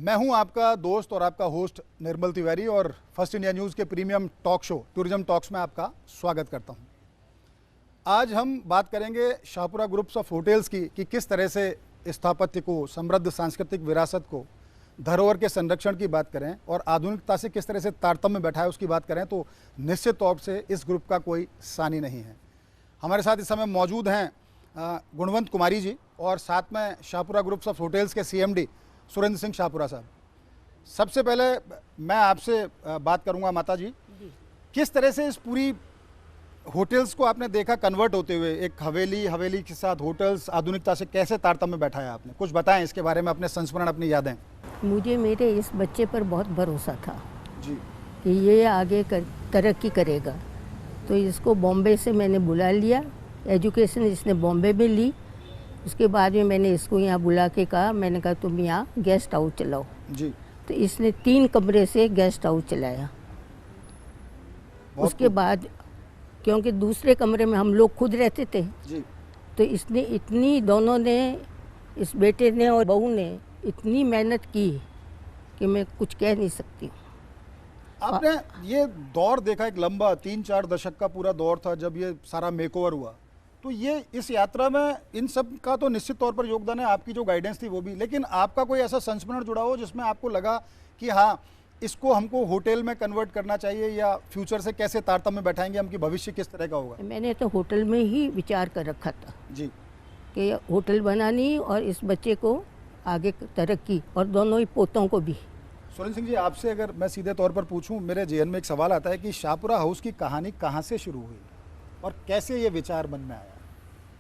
मैं हूं आपका दोस्त और आपका होस्ट निर्मल तिवारी और फर्स्ट इंडिया न्यूज़ के premium talk show tourism talks में आपका स्वागत करता हूं। आज हम बात करेंगे शाहपुरा ग्रुप्स ऑफ होटल्स की कि किस तरह से स्थापत्य को, समृद्ध सांस्कृतिक विरासत को, धरोहर के संरक्षण की बात करें और आधुनिकता से किस तरह से तारतम्य बैठा है उसकी बात करें तो निश्चित तौर से इस ग्रुप का कोई सानी नहीं है। हमारे साथ इस समय मौजूद हैं गुणवंत कुमारी जी और साथ में शाहपुरा ग्रुप्स ऑफ होटल्स के CMD सुरेंद्र सिंह शाहपुरा साहब। सबसे पहले मैं आपसे बात करूंगा माता जी, किस तरह से इस पूरी होटल्स को आपने देखा कन्वर्ट होते हुए, एक हवेली के साथ होटल्स आधुनिकता से कैसे तारतम्य बैठाया आपने, कुछ बताएं इसके बारे में, अपने संस्मरण, अपनी यादें। मुझे मेरे इस बच्चे पर बहुत भरोसा था जी कि ये आगे तरक्की करेगा, तो इसको बॉम्बे से मैंने बुला लिया। एजुकेशन इसने बॉम्बे में ली। उसके बाद में मैंने इसको यहाँ बुला के कहा, मैंने कहा तुम यहाँ गेस्ट हाउस चलाओ जी। तो इसने 3 कमरे से गेस्ट हाउस चलाया। उसके बाद क्योंकि दूसरे कमरे में हम लोग खुद रहते थे जी, तो इसने इतनी, दोनों ने, इस बेटे ने और बहू ने इतनी मेहनत की कि मैं कुछ कह नहीं सकती। आपने ये दौर देखा, एक लंबा 3-4 दशक का पूरा दौर था जब ये सारा मेकओवर हुआ, तो ये इस यात्रा में इन सब का तो निश्चित तौर पर योगदान है, आपकी जो गाइडेंस थी वो भी, लेकिन आपका कोई ऐसा संस्मरण जुड़ा हो जिसमें आपको लगा कि हाँ, इसको हमको होटल में कन्वर्ट करना चाहिए या फ्यूचर से कैसे तारतम्य बैठाएंगे हम कि भविष्य किस तरह का होगा? मैंने तो होटल में ही विचार कर रखा था जी कि होटल बनानी और इस बच्चे को आगे तरक्की, और दोनों ही पोतों को भी। सुरेंद्र सिंह जी, आपसे अगर मैं सीधे तौर पर पूछूं, मेरे जेहन में एक सवाल आता है कि शाहपुरा हाउस की कहानी कहाँ से शुरू हुई और कैसे ये विचार मन में आया?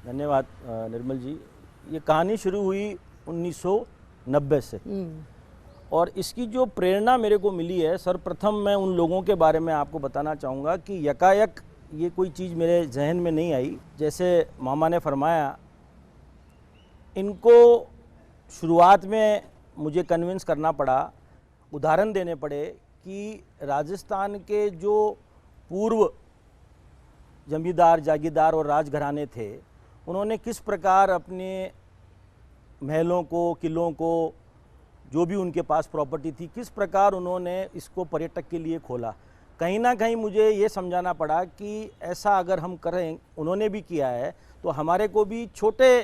धन्यवाद निर्मल जी। ये कहानी शुरू हुई 1990 से और इसकी जो प्रेरणा मेरे को मिली है, सर्वप्रथम मैं उन लोगों के बारे में आपको बताना चाहूँगा कि यकायक ये कोई चीज़ मेरे जहन में नहीं आई। जैसे मामा ने फरमाया, इनको शुरुआत में मुझे कन्विंस करना पड़ा, उदाहरण देने पड़े कि राजस्थान के जो पूर्व जमींदार, जागीरदार और राजघराने थे, उन्होंने किस प्रकार अपने महलों को, किलों को, जो भी उनके पास प्रॉपर्टी थी, किस प्रकार उन्होंने इसको पर्यटक के लिए खोला। कहीं ना कहीं मुझे ये समझाना पड़ा कि ऐसा अगर हम करें, उन्होंने भी किया है, तो हमारे को भी छोटे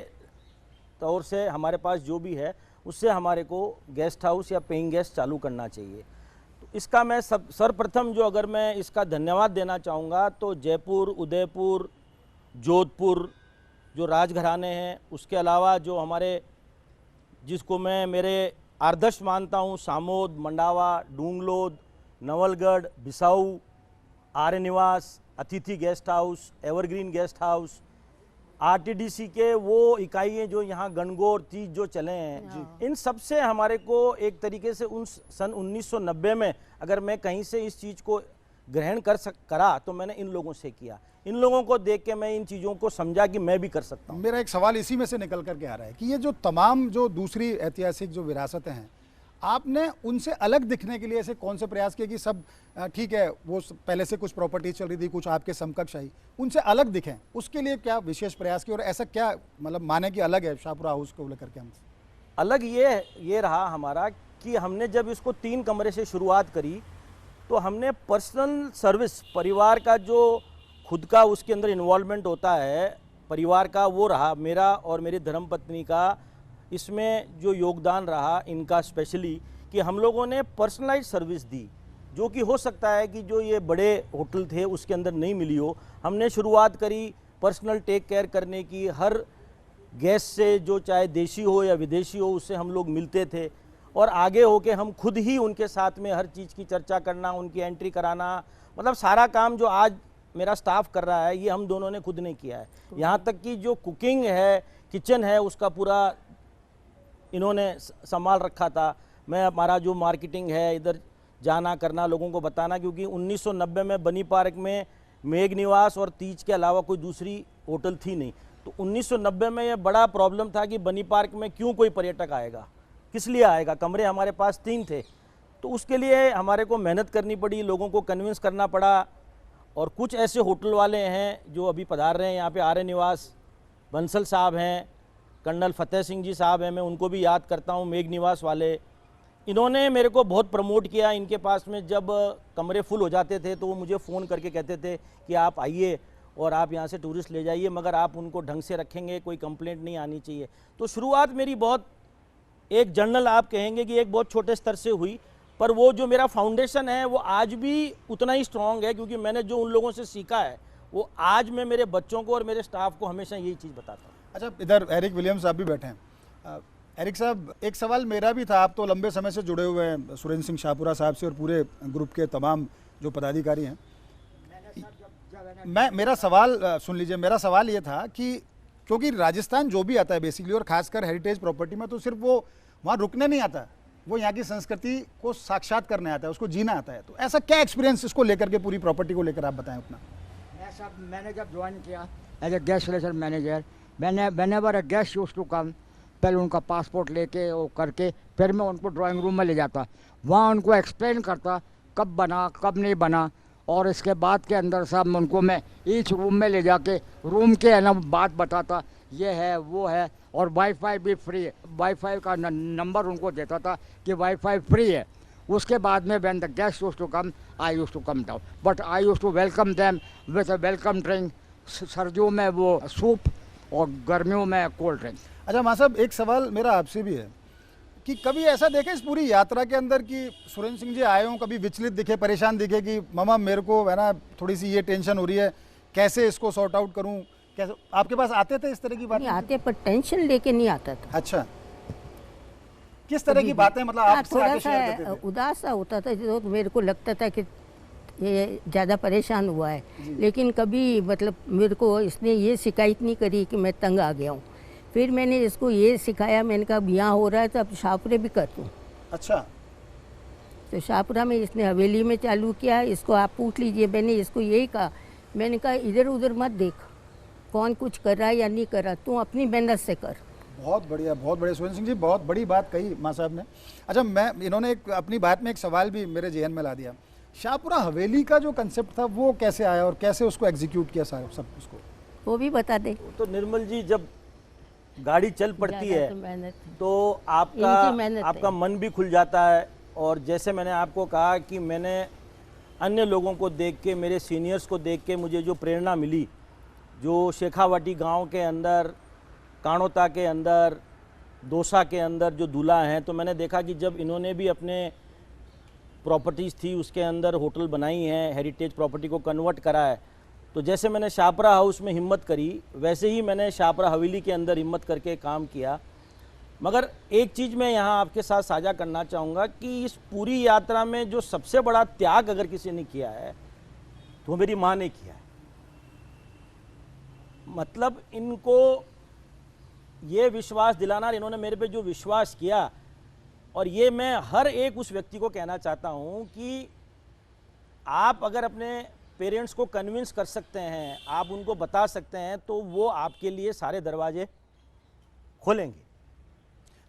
तौर से हमारे पास जो भी है उससे हमारे को गेस्ट हाउस या पेइंग गेस्ट चालू करना चाहिए। तो इसका मैं सर्वप्रथम जो अगर मैं इसका धन्यवाद देना चाहूँगा तो जयपुर, उदयपुर, जोधपुर जो राजघराने हैं, उसके अलावा जो हमारे, जिसको मैं मेरे आदर्श मानता हूँ, सामोद, मंडावा, डूंगलोद, नवलगढ़, बिसाऊ, आर्य निवास, अतिथि guest house, evergreen guest house, RTDC के वो इकाइयाँ जो यहाँ गणगौर, तीज जो चले हैं, इन सब से हमारे को एक तरीके से उन सन 1990 में अगर मैं कहीं से इस चीज़ को ग्रहण करा तो मैंने इन लोगों से किया। इन लोगों को देख के मैं इन चीज़ों को समझा कि मैं भी कर सकता हूँ। मेरा एक सवाल इसी में से निकल करके आ रहा है कि ये जो तमाम जो दूसरी ऐतिहासिक जो विरासतें हैं, आपने उनसे अलग दिखने के लिए ऐसे कौन से प्रयास किए कि सब ठीक है, वो पहले से कुछ प्रॉपर्टी चल रही थी, कुछ आपके समकक्ष आई, उनसे अलग दिखें, उसके लिए क्या विशेष प्रयास किए और ऐसा क्या मतलब माने कि अलग है शाहपुरा हाउस को लेकर के? हमसे अलग ये रहा हमारा कि हमने जब इसको 3 कमरे से शुरुआत करी तो हमने पर्सनल सर्विस, परिवार का जो खुद का उसके अंदर इन्वॉल्वमेंट होता है परिवार का, वो रहा मेरा और मेरी धर्मपत्नी का। इसमें जो योगदान रहा इनका स्पेशली कि हम लोगों ने पर्सनलाइज सर्विस दी, जो कि हो सकता है कि जो ये बड़े होटल थे उसके अंदर नहीं मिली हो। हमने शुरुआत करी पर्सनल टेक केयर करने की, हर गेस्ट से, जो चाहे देशी हो या विदेशी हो, उससे हम लोग मिलते थे और आगे होके हम खुद ही उनके साथ में हर चीज़ की चर्चा करना, उनकी एंट्री कराना, मतलब सारा काम जो आज मेरा स्टाफ कर रहा है ये हम दोनों ने खुद ने किया है। यहाँ तक कि जो कुकिंग है, किचन है, उसका पूरा इन्होंने संभाल रखा था। मैं, हमारा जो मार्केटिंग है, इधर जाना करना, लोगों को बताना, क्योंकि 1990 में बनी पार्क में मेघ निवास और तीज के अलावा कोई दूसरी होटल थी नहीं। तो 1990 में ये बड़ा प्रॉब्लम था कि बनी पार्क में क्यों कोई पर्यटक आएगा, किस लिए आएगा, कमरे हमारे पास 3 थे। तो उसके लिए हमारे को मेहनत करनी पड़ी, लोगों को कन्विंस करना पड़ा। और कुछ ऐसे होटल वाले हैं जो अभी पधार रहे हैं यहाँ पे, आर्य निवास, बंसल साहब हैं, कर्नल फतेह सिंह जी साहब हैं, मैं उनको भी याद करता हूँ, मेघ निवास वाले, इन्होंने मेरे को बहुत प्रमोट किया। इनके पास में जब कमरे फुल हो जाते थे तो वो मुझे फ़ोन करके कहते थे कि आप आइए और आप यहाँ से टूरिस्ट ले जाइए, मगर आप उनको ढंग से रखेंगे, कोई कंप्लेंट नहीं आनी चाहिए। तो शुरुआत मेरी बहुत एक जर्नल आप कहेंगे कि एक बहुत छोटे स्तर से हुई, पर वो जो मेरा फाउंडेशन है वो आज भी उतना ही स्ट्रांग है, क्योंकि मैंने जो उन लोगों से सीखा है वो आज मैं मेरे बच्चों को और मेरे स्टाफ को हमेशा यही चीज़ बताता हूँ। अच्छा, इधर एरिक विलियम्स आप भी बैठे हैं। एरिक साहब, एक सवाल मेरा भी था, आप तो लंबे समय से जुड़े हुए हैं सुरेंद्र सिंह शाहपुरा साहब से और पूरे ग्रुप के तमाम जो पदाधिकारी हैं। मेरा सवाल सुन लीजिए, मेरा सवाल ये था कि क्योंकि राजस्थान जो भी आता है बेसिकली, और खासकर हेरिटेज प्रॉपर्टी में, तो सिर्फ वो वहाँ रुकने नहीं आता, वो यहाँ की संस्कृति को साक्षात करने आता है, उसको जीना आता है। तो ऐसा क्या एक्सपीरियंस इसको लेकर के, पूरी प्रॉपर्टी को लेकर आप बताएं अपना। मैंने जब ज्वाइन किया as a guest relation manager, whenever a guest used to come, पहले उनका पासपोर्ट लेके वो करके फिर मैं उनको ड्राइंग रूम में ले जाता, वहाँ उनको एक्सप्लेन करता कब बना कब नहीं बना, और इसके बाद के अंदर सब उनको मैं ईच रूम में ले जाके रूम के है ना बात बताता, ये है वो है, और वाईफाई भी फ्री है, वाईफाई का नंबर उनको देता था कि वाईफाई फ्री है। उसके बाद में when the guest used to come, I used to come down, but I used to welcome them with a welcome drink. सर्दियों में वो सूप और गर्मियों में कोल्ड ड्रिंक। अच्छा मां साहब, एक सवाल मेरा आपसे भी है कि कभी ऐसा देखे इस पूरी यात्रा के अंदर कि सुरेंद्र सिंह जी आए हों, कभी विचलित दिखे, परेशान दिखे कि मामा मेरे को है ना थोड़ी सी ये टेंशन हो रही है, कैसे इसको सॉर्ट आउट करूं, कैसे? आपके पास आते थे इस तरह की बातें? नहीं आते, पर टेंशन लेके नहीं आता था। अच्छा, किस तरह की बातें, मतलब आपसे थोड़ा आके शेयर करते सा थे? उदास सा होता था, जो मेरे को लगता था कि ये ज़्यादा परेशान हुआ है, लेकिन कभी मतलब मेरे को इसने ये शिकायत नहीं करी कि मैं तंग आ गया हूँ। फिर मैंने इसको ये सिखाया, मैंने कहा अब यहाँ हो रहा है तो अब शाहपुरे भी कर दूँ। अच्छा, तो शाहपुरा में इसने हवेली में चालू किया, इसको आप पूछ लीजिए। मैंने इसको यही कहा, मैंने कहा इधर उधर मत देख कौन कुछ कर रहा है या नहीं कर रहा, तू अपनी मेहनत से कर। बहुत बढ़िया, बहुत बढ़िया सुरेंद्र सिंह जी, बहुत बड़ी बात कही मां साहब ने। अच्छा, इन्होंने एक अपनी बात में एक सवाल भी मेरे जेहन में ला दिया। शाहपुरा हवेली का जो कंसेप्ट था वो कैसे आया और कैसे उसको एग्जीक्यूट किया सारा सब उसको, वो भी बता दे। तो निर्मल जी, जब गाड़ी चल पड़ती ज़्यादा है तो मेहनत है। तो इनकी मेहनत आपका है। मन भी खुल जाता है। और जैसे मैंने आपको कहा कि मैंने अन्य लोगों को देख के, मेरे सीनियर्स को देख के मुझे जो प्रेरणा मिली, जो शेखावाटी गांव के अंदर, काणोता के अंदर, दोसा के अंदर जो दूल्हा हैं, तो मैंने देखा कि जब इन्होंने भी अपने प्रॉपर्टीज़ थी उसके अंदर होटल बनाई हैं, हेरिटेज प्रॉपर्टी को कन्वर्ट करा है, तो जैसे मैंने शाहपुरा हाउस में हिम्मत करी, वैसे ही मैंने शाहपुरा हवेली के अंदर हिम्मत करके काम किया। मगर एक चीज़ मैं यहाँ आपके साथ साझा करना चाहूँगा कि इस पूरी यात्रा में जो सबसे बड़ा त्याग अगर किसी ने किया है तो मेरी माँ ने किया है। मतलब इनको ये विश्वास दिलाना, इन्होंने मेरे पे जो विश्वास किया, और ये मैं हर एक उस व्यक्ति को कहना चाहता हूँ कि आप अगर अपने पेरेंट्स को कन्विंस कर सकते हैं, आप उनको बता सकते हैं, तो वो आपके लिए सारे दरवाजे खोलेंगे।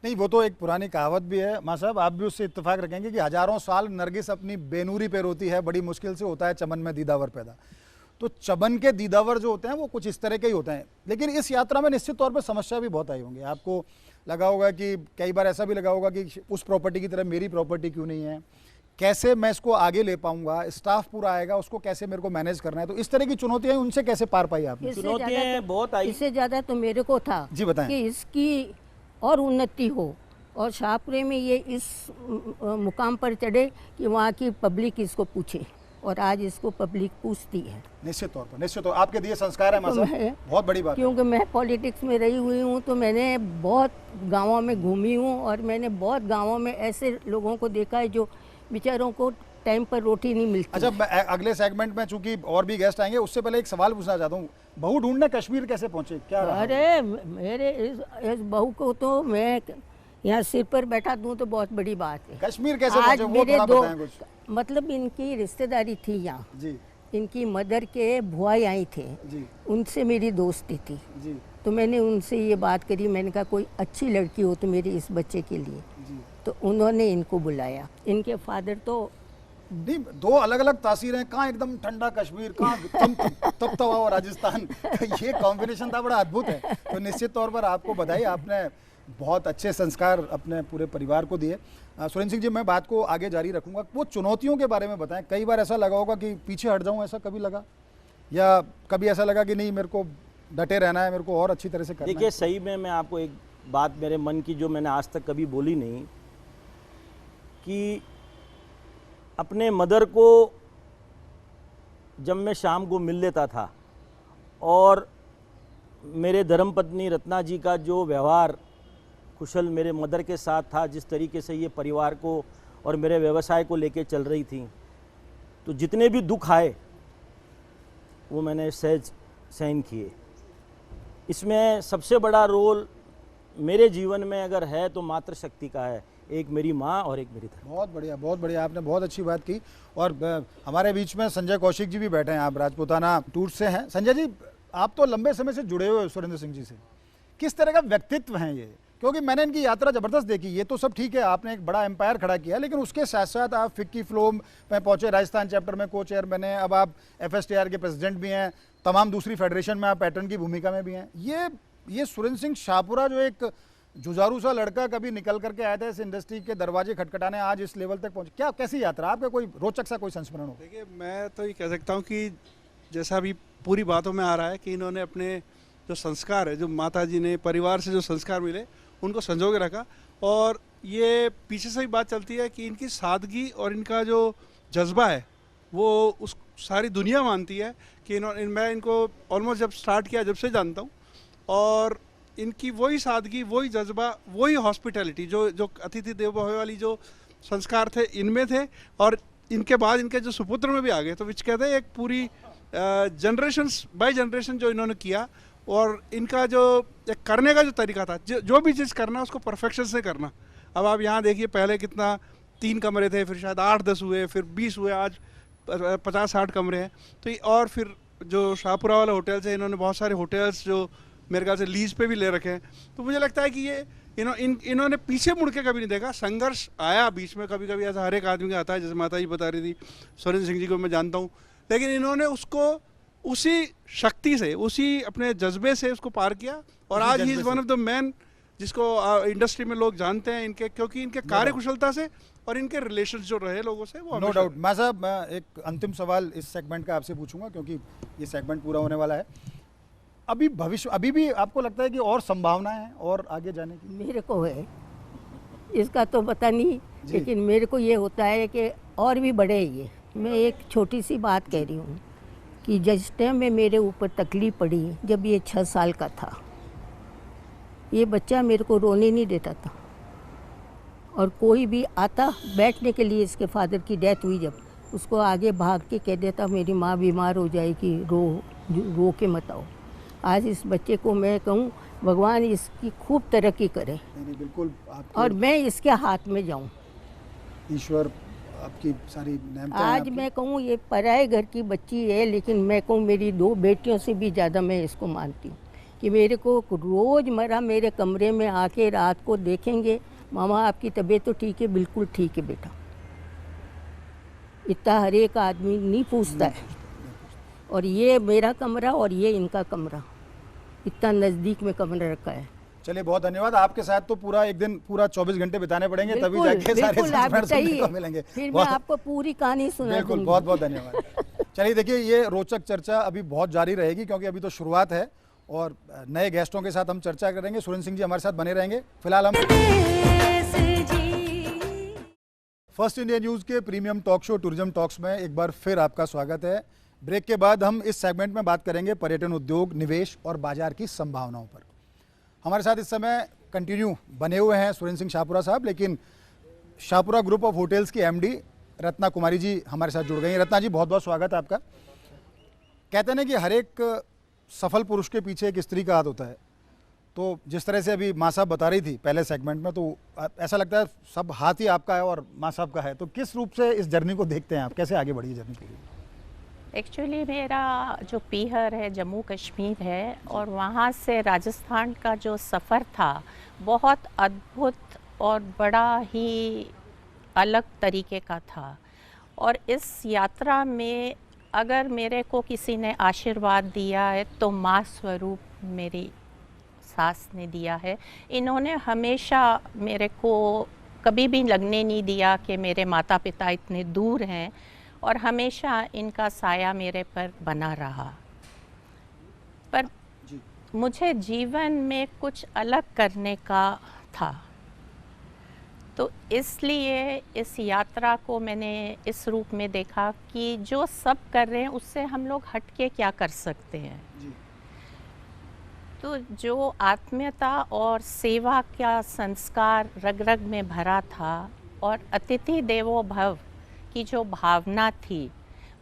नहीं, वो तो एक पुरानी कहावत भी है मां साहब, आप भी उससे इत्तेफाक रखेंगे कि हजारों साल नरगिस अपनी बेनूरी पे रोती है, बड़ी मुश्किल से होता है चमन में दीदावर पैदा। तो चमन के दीदावर जो होते हैं वो कुछ इस तरह के ही होते हैं। लेकिन इस यात्रा में निश्चित तौर पर समस्या भी बहुत आई होंगी, आपको लगा होगा कि कई बार ऐसा भी लगा होगा कि उस प्रॉपर्टी की तरह मेरी प्रॉपर्टी क्यों नहीं है, कैसे मैं इसको आगे ले पाऊंगा, स्टाफ पूरा आएगा, उसको कैसे मेरे को मैनेज करना है। तो इस तरह की चुनौतियां, उनसे कैसे पार पाई आपने? चुनौतियां बहुत आई। इससे ज़्यादा तो मेरे को था जी बताएं। कि इसकी और उन्नति हो, और शाहपुरे में ये इस मुकाम पर चढ़े कि वहाँ की पब्लिक इसको पूछे, और आज इसको पब्लिक पूछती है। निश्चित तौर पर, निश्चित तौर, आपके दिए संस्कार है मां तो साहब, बहुत बड़ी बात है। क्योंकि मैं पॉलिटिक्स में रही हुई हूँ, तो मैंने बहुत गांवों में घूमी हूँ, और मैंने बहुत गांवों में ऐसे लोगों को देखा है जो बेचारों को टाइम पर रोटी नहीं मिलती। अच्छा, मैं अगले सेगमेंट में चूंकि और भी गेस्ट आएंगे, उससे पहले एक सवाल पूछना चाहता हूँ, बहू ढूंढने कश्मीर कैसे पहुंचे, क्या रहा? अरे मेरे इस बहू को तो मैं यहाँ सिर पर बैठा दूँ तो बहुत बड़ी बात है। कश्मीर कैसे आज पहुंचे, वो मेरे थोड़ा दो, बताएं कुछ। मतलब इनकी रिश्तेदारी थी यहाँ, जी इनकी मदर के भुआई आई थे, जी उनसे मेरी दोस्ती थी। जी तो मैंने उनसे ये बात करी, मैंने कहा कोई अच्छी लड़की हो तो मेरी इस बच्चे के लिए। जी। तो उन्होंने इनको बुलाया। इनके फादर तो नहीं, दो अलग अलग तासीर हैं, कहाँ एकदम ठंडा कश्मीर, कहाँ तपता हुआ राजस्थान। ये कॉम्बिनेशन था बड़ा अद्भुत है। तो निश्चित तौर पर आपको बधाई, आपने बहुत अच्छे संस्कार अपने पूरे परिवार को दिए। सुरेंद्र सिंह जी, मैं बात को आगे जारी रखूंगा। वो चुनौतियों के बारे में बताएं। कई बार ऐसा लगा होगा कि पीछे हट जाऊं, ऐसा कभी लगा, या कभी ऐसा लगा कि नहीं, मेरे को डटे रहना है, मेरे को और अच्छी तरह से करना है? देखिए, सही में मैं आपको एक बात मेरे मन की जो मैंने आज तक कभी बोली नहीं, कि अपने मदर को जब मैं शाम को मिल लेता था और मेरे धर्मपत्नी रत्ना जी का जो व्यवहार कुशल मेरे मदर के साथ था, जिस तरीके से ये परिवार को और मेरे व्यवसाय को लेके चल रही थी, तो जितने भी दुख आए वो मैंने सहज सहन किए। इसमें सबसे बड़ा रोल मेरे जीवन में अगर है तो मातृशक्ति का है, एक मेरी माँ और एक मेरी धर्म। बहुत बढ़िया, बहुत बढ़िया, आपने बहुत अच्छी बात की। और हमारे बीच में संजय कौशिक जी भी बैठे हैं, आप राजपूताना टूर से हैं। संजय जी, आप तो लंबे समय से जुड़े हुए सुरेंद्र सिंह जी से, किस तरह का व्यक्तित्व हैं ये? क्योंकि मैंने इनकी यात्रा ज़बरदस्त देखी। ये तो सब ठीक है, आपने एक बड़ा एम्पायर खड़ा किया, लेकिन उसके साथ साथ आप फिक्की फ्लो में पहुंचे, राजस्थान चैप्टर में को चेयरमैन हैं, अब आप FSTR के प्रेसिडेंट भी हैं, तमाम दूसरी फेडरेशन में आप पैटर्न की भूमिका में भी हैं। ये सुरेंद्र सिंह शाहपुरा, जो एक जुझारू सा लड़का कभी निकल करके आया था इस इंडस्ट्री के दरवाजे खटखटाने, आज इस लेवल तक पहुंचे, क्या कैसी यात्रा? आपका कोई रोचक सा कोई संस्मरण हो? देखिए, मैं तो ये कह सकता हूँ कि जैसा अभी पूरी बातों में आ रहा है कि इन्होंने अपने जो संस्कार है, जो माता जी ने परिवार से जो संस्कार मिले, उनको संजो के रखा। और ये पीछे से ही बात चलती है कि इनकी सादगी और इनका जो जज्बा है वो उस सारी दुनिया मानती है कि मैं इनको ऑलमोस्ट जब स्टार्ट किया जब से जानता हूँ, और इनकी वही सादगी, वही जज्बा, वही हॉस्पिटैलिटी, जो अतिथि देवो भव वाली जो संस्कार थे इनमें थे, और इनके बाद इनके जो सुपुत्र में भी आ गए। तो विच कहते हैं एक पूरी जनरेशन्स बाय जनरेशन जो इन्होंने किया, और इनका जो एक करने का जो तरीका था, जो भी चीज़ करना उसको परफेक्शन से करना। अब आप यहाँ देखिए, पहले कितना 3 कमरे थे, फिर शायद 8-10 हुए, फिर 20 हुए, आज 50-60 कमरे हैं। तो और फिर जो शाहपुरा वाला होटल है, इन्होंने बहुत सारे होटल्स जो मेरे ख्याल से लीज पे भी ले रखे हैं। तो मुझे लगता है कि ये इन्होंने पीछे मुड़ के कभी नहीं देखा। संघर्ष आया बीच में, कभी कभी ऐसा हर एक आदमी का आता है, जैसे माता जी बता रही थी, सुरेंद्र सिंह जी को मैं जानता हूँ, लेकिन इन्होंने उसको उसी शक्ति से, उसी अपने जज्बे से उसको पार किया। और आज he is one of the man जिसको इंडस्ट्री में लोग जानते हैं इनके, क्योंकि इनके कार्य कुशलता से और इनके रिलेशन जो रहे लोगों से, वो नो डाउट। मैं साहब, मैं एक अंतिम सवाल इस सेगमेंट का आपसे पूछूंगा, क्योंकि ये सेगमेंट पूरा होने वाला है। अभी भी आपको लगता है कि और संभावनाएं हैं और आगे जाने की? मेरे को है, इसका तो पता नहीं, लेकिन मेरे को ये होता है कि और भी बढ़े ये। मैं एक छोटी सी बात कह रही हूँ कि जिस टाइम में मेरे ऊपर तकलीफ पड़ी, जब ये 6 साल का था, ये बच्चा मेरे को रोने नहीं देता था, और कोई भी आता बैठने के लिए, इसके फादर की डेथ हुई जब, उसको आगे भाग के कह देता मेरी माँ बीमार हो जाएगी, रो के मत आओ। आज इस बच्चे को मैं कहूँ भगवान इसकी खूब तरक्की करे। नहीं, बिल्कुल। और मैं इसके हाथ में जाऊँ। ईश्वर आपकी सारी नेमतें आज मैं कहूँ ये पराए घर की बच्ची है, लेकिन मैं कहूँ मेरी 2 बेटियों से भी ज़्यादा मैं इसको मानती हूँ कि मेरे को रोज़मर्रा मेरे कमरे में आके रात को देखेंगे, मामा आपकी तबीयत तो ठीक है? बिल्कुल ठीक है बेटा। इतना हर एक आदमी नहीं पूछता है। और ये मेरा कमरा और ये इनका कमरा, इतना नज़दीक में कमरा रखा है। चलिए, बहुत धन्यवाद। आपके साथ तो पूरा एक दिन, पूरा 24 घंटे बिताने पड़ेंगे, तभी जाके सारे संस्मरण सुनने को मिलेंगे। फिर मैं आपको पूरी कहानी सुना दूंगी। बिल्कुल, बहुत बहुत धन्यवाद। चलिए, देखिए, ये रोचक चर्चा अभी बहुत जारी रहेगी, क्योंकि अभी तो शुरुआत है और नए गेस्टों के साथ हम चर्चा करेंगे। सुरेंद्र सिंह जी हमारे साथ बने रहेंगे। फिलहाल हम फर्स्ट इंडिया न्यूज़ के premium talk show tourism talks में एक बार फिर आपका स्वागत है। ब्रेक के बाद हम इस सेगमेंट में बात करेंगे पर्यटन उद्योग, निवेश और बाजार की संभावनाओं पर। हमारे साथ इस समय कंटिन्यू बने हुए हैं सुरेंद्र सिंह शाहपुरा साहब, लेकिन शाहपुरा ग्रुप ऑफ होटल्स की MD रत्ना कुमारी जी हमारे साथ जुड़ गई हैं। रत्ना जी, बहुत बहुत स्वागत है आपका। कहते हैं ना कि हर एक सफल पुरुष के पीछे एक स्त्री का हाथ होता है। तो जिस तरह से अभी माँ साहब बता रही थी पहले सेगमेंट में, तो ऐसा लगता है सब हाथ ही आपका है और माँ साहब का है। तो किस रूप से इस जर्नी को देखते हैं आप, कैसे आगे बढ़ी जर्नी पूरी? एक्चुअली मेरा जो पीहर है जम्मू कश्मीर है, और वहाँ से राजस्थान का जो सफ़र था बहुत अद्भुत और बड़ा ही अलग तरीके का था। और इस यात्रा में अगर मेरे को किसी ने आशीर्वाद दिया है तो माँ स्वरूप मेरी सास ने दिया है। इन्होंने हमेशा मेरे को कभी भी लगने नहीं दिया कि मेरे माता पिता इतने दूर हैं, और हमेशा इनका साया मेरे पर बना रहा। पर मुझे जीवन में कुछ अलग करने का था, तो इसलिए इस यात्रा को मैंने इस रूप में देखा कि जो सब कर रहे हैं उससे हम लोग हट के क्या कर सकते हैं। तो जो आत्मीयता और सेवा का संस्कार रग रग में भरा था, और अतिथि देवो भव की जो भावना थी,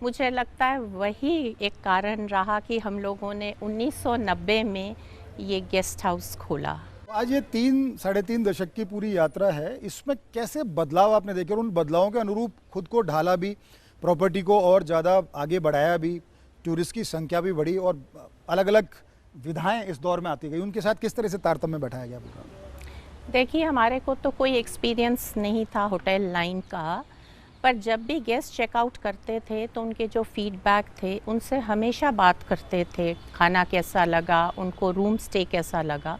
मुझे लगता है वही एक कारण रहा कि हम लोगों ने 1990 में ये गेस्ट हाउस खोला। आज ये 3-3.5 दशक की पूरी यात्रा है, इसमें कैसे बदलाव आपने देखे और उन बदलावों के अनुरूप खुद को ढाला भी, प्रॉपर्टी को और ज़्यादा आगे बढ़ाया भी, टूरिस्ट की संख्या भी बढ़ी और अलग अलग विधाएं इस दौर में आती गई, उनके साथ किस तरह से तारतम्य बैठाया गया? देखिए, हमारे को तो कोई एक्सपीरियंस नहीं था होटल लाइन का, पर जब भी गेस्ट चेकआउट करते थे तो उनके जो फीडबैक थे उनसे हमेशा बात करते थे, खाना कैसा लगा, उनको रूम स्टे कैसा लगा।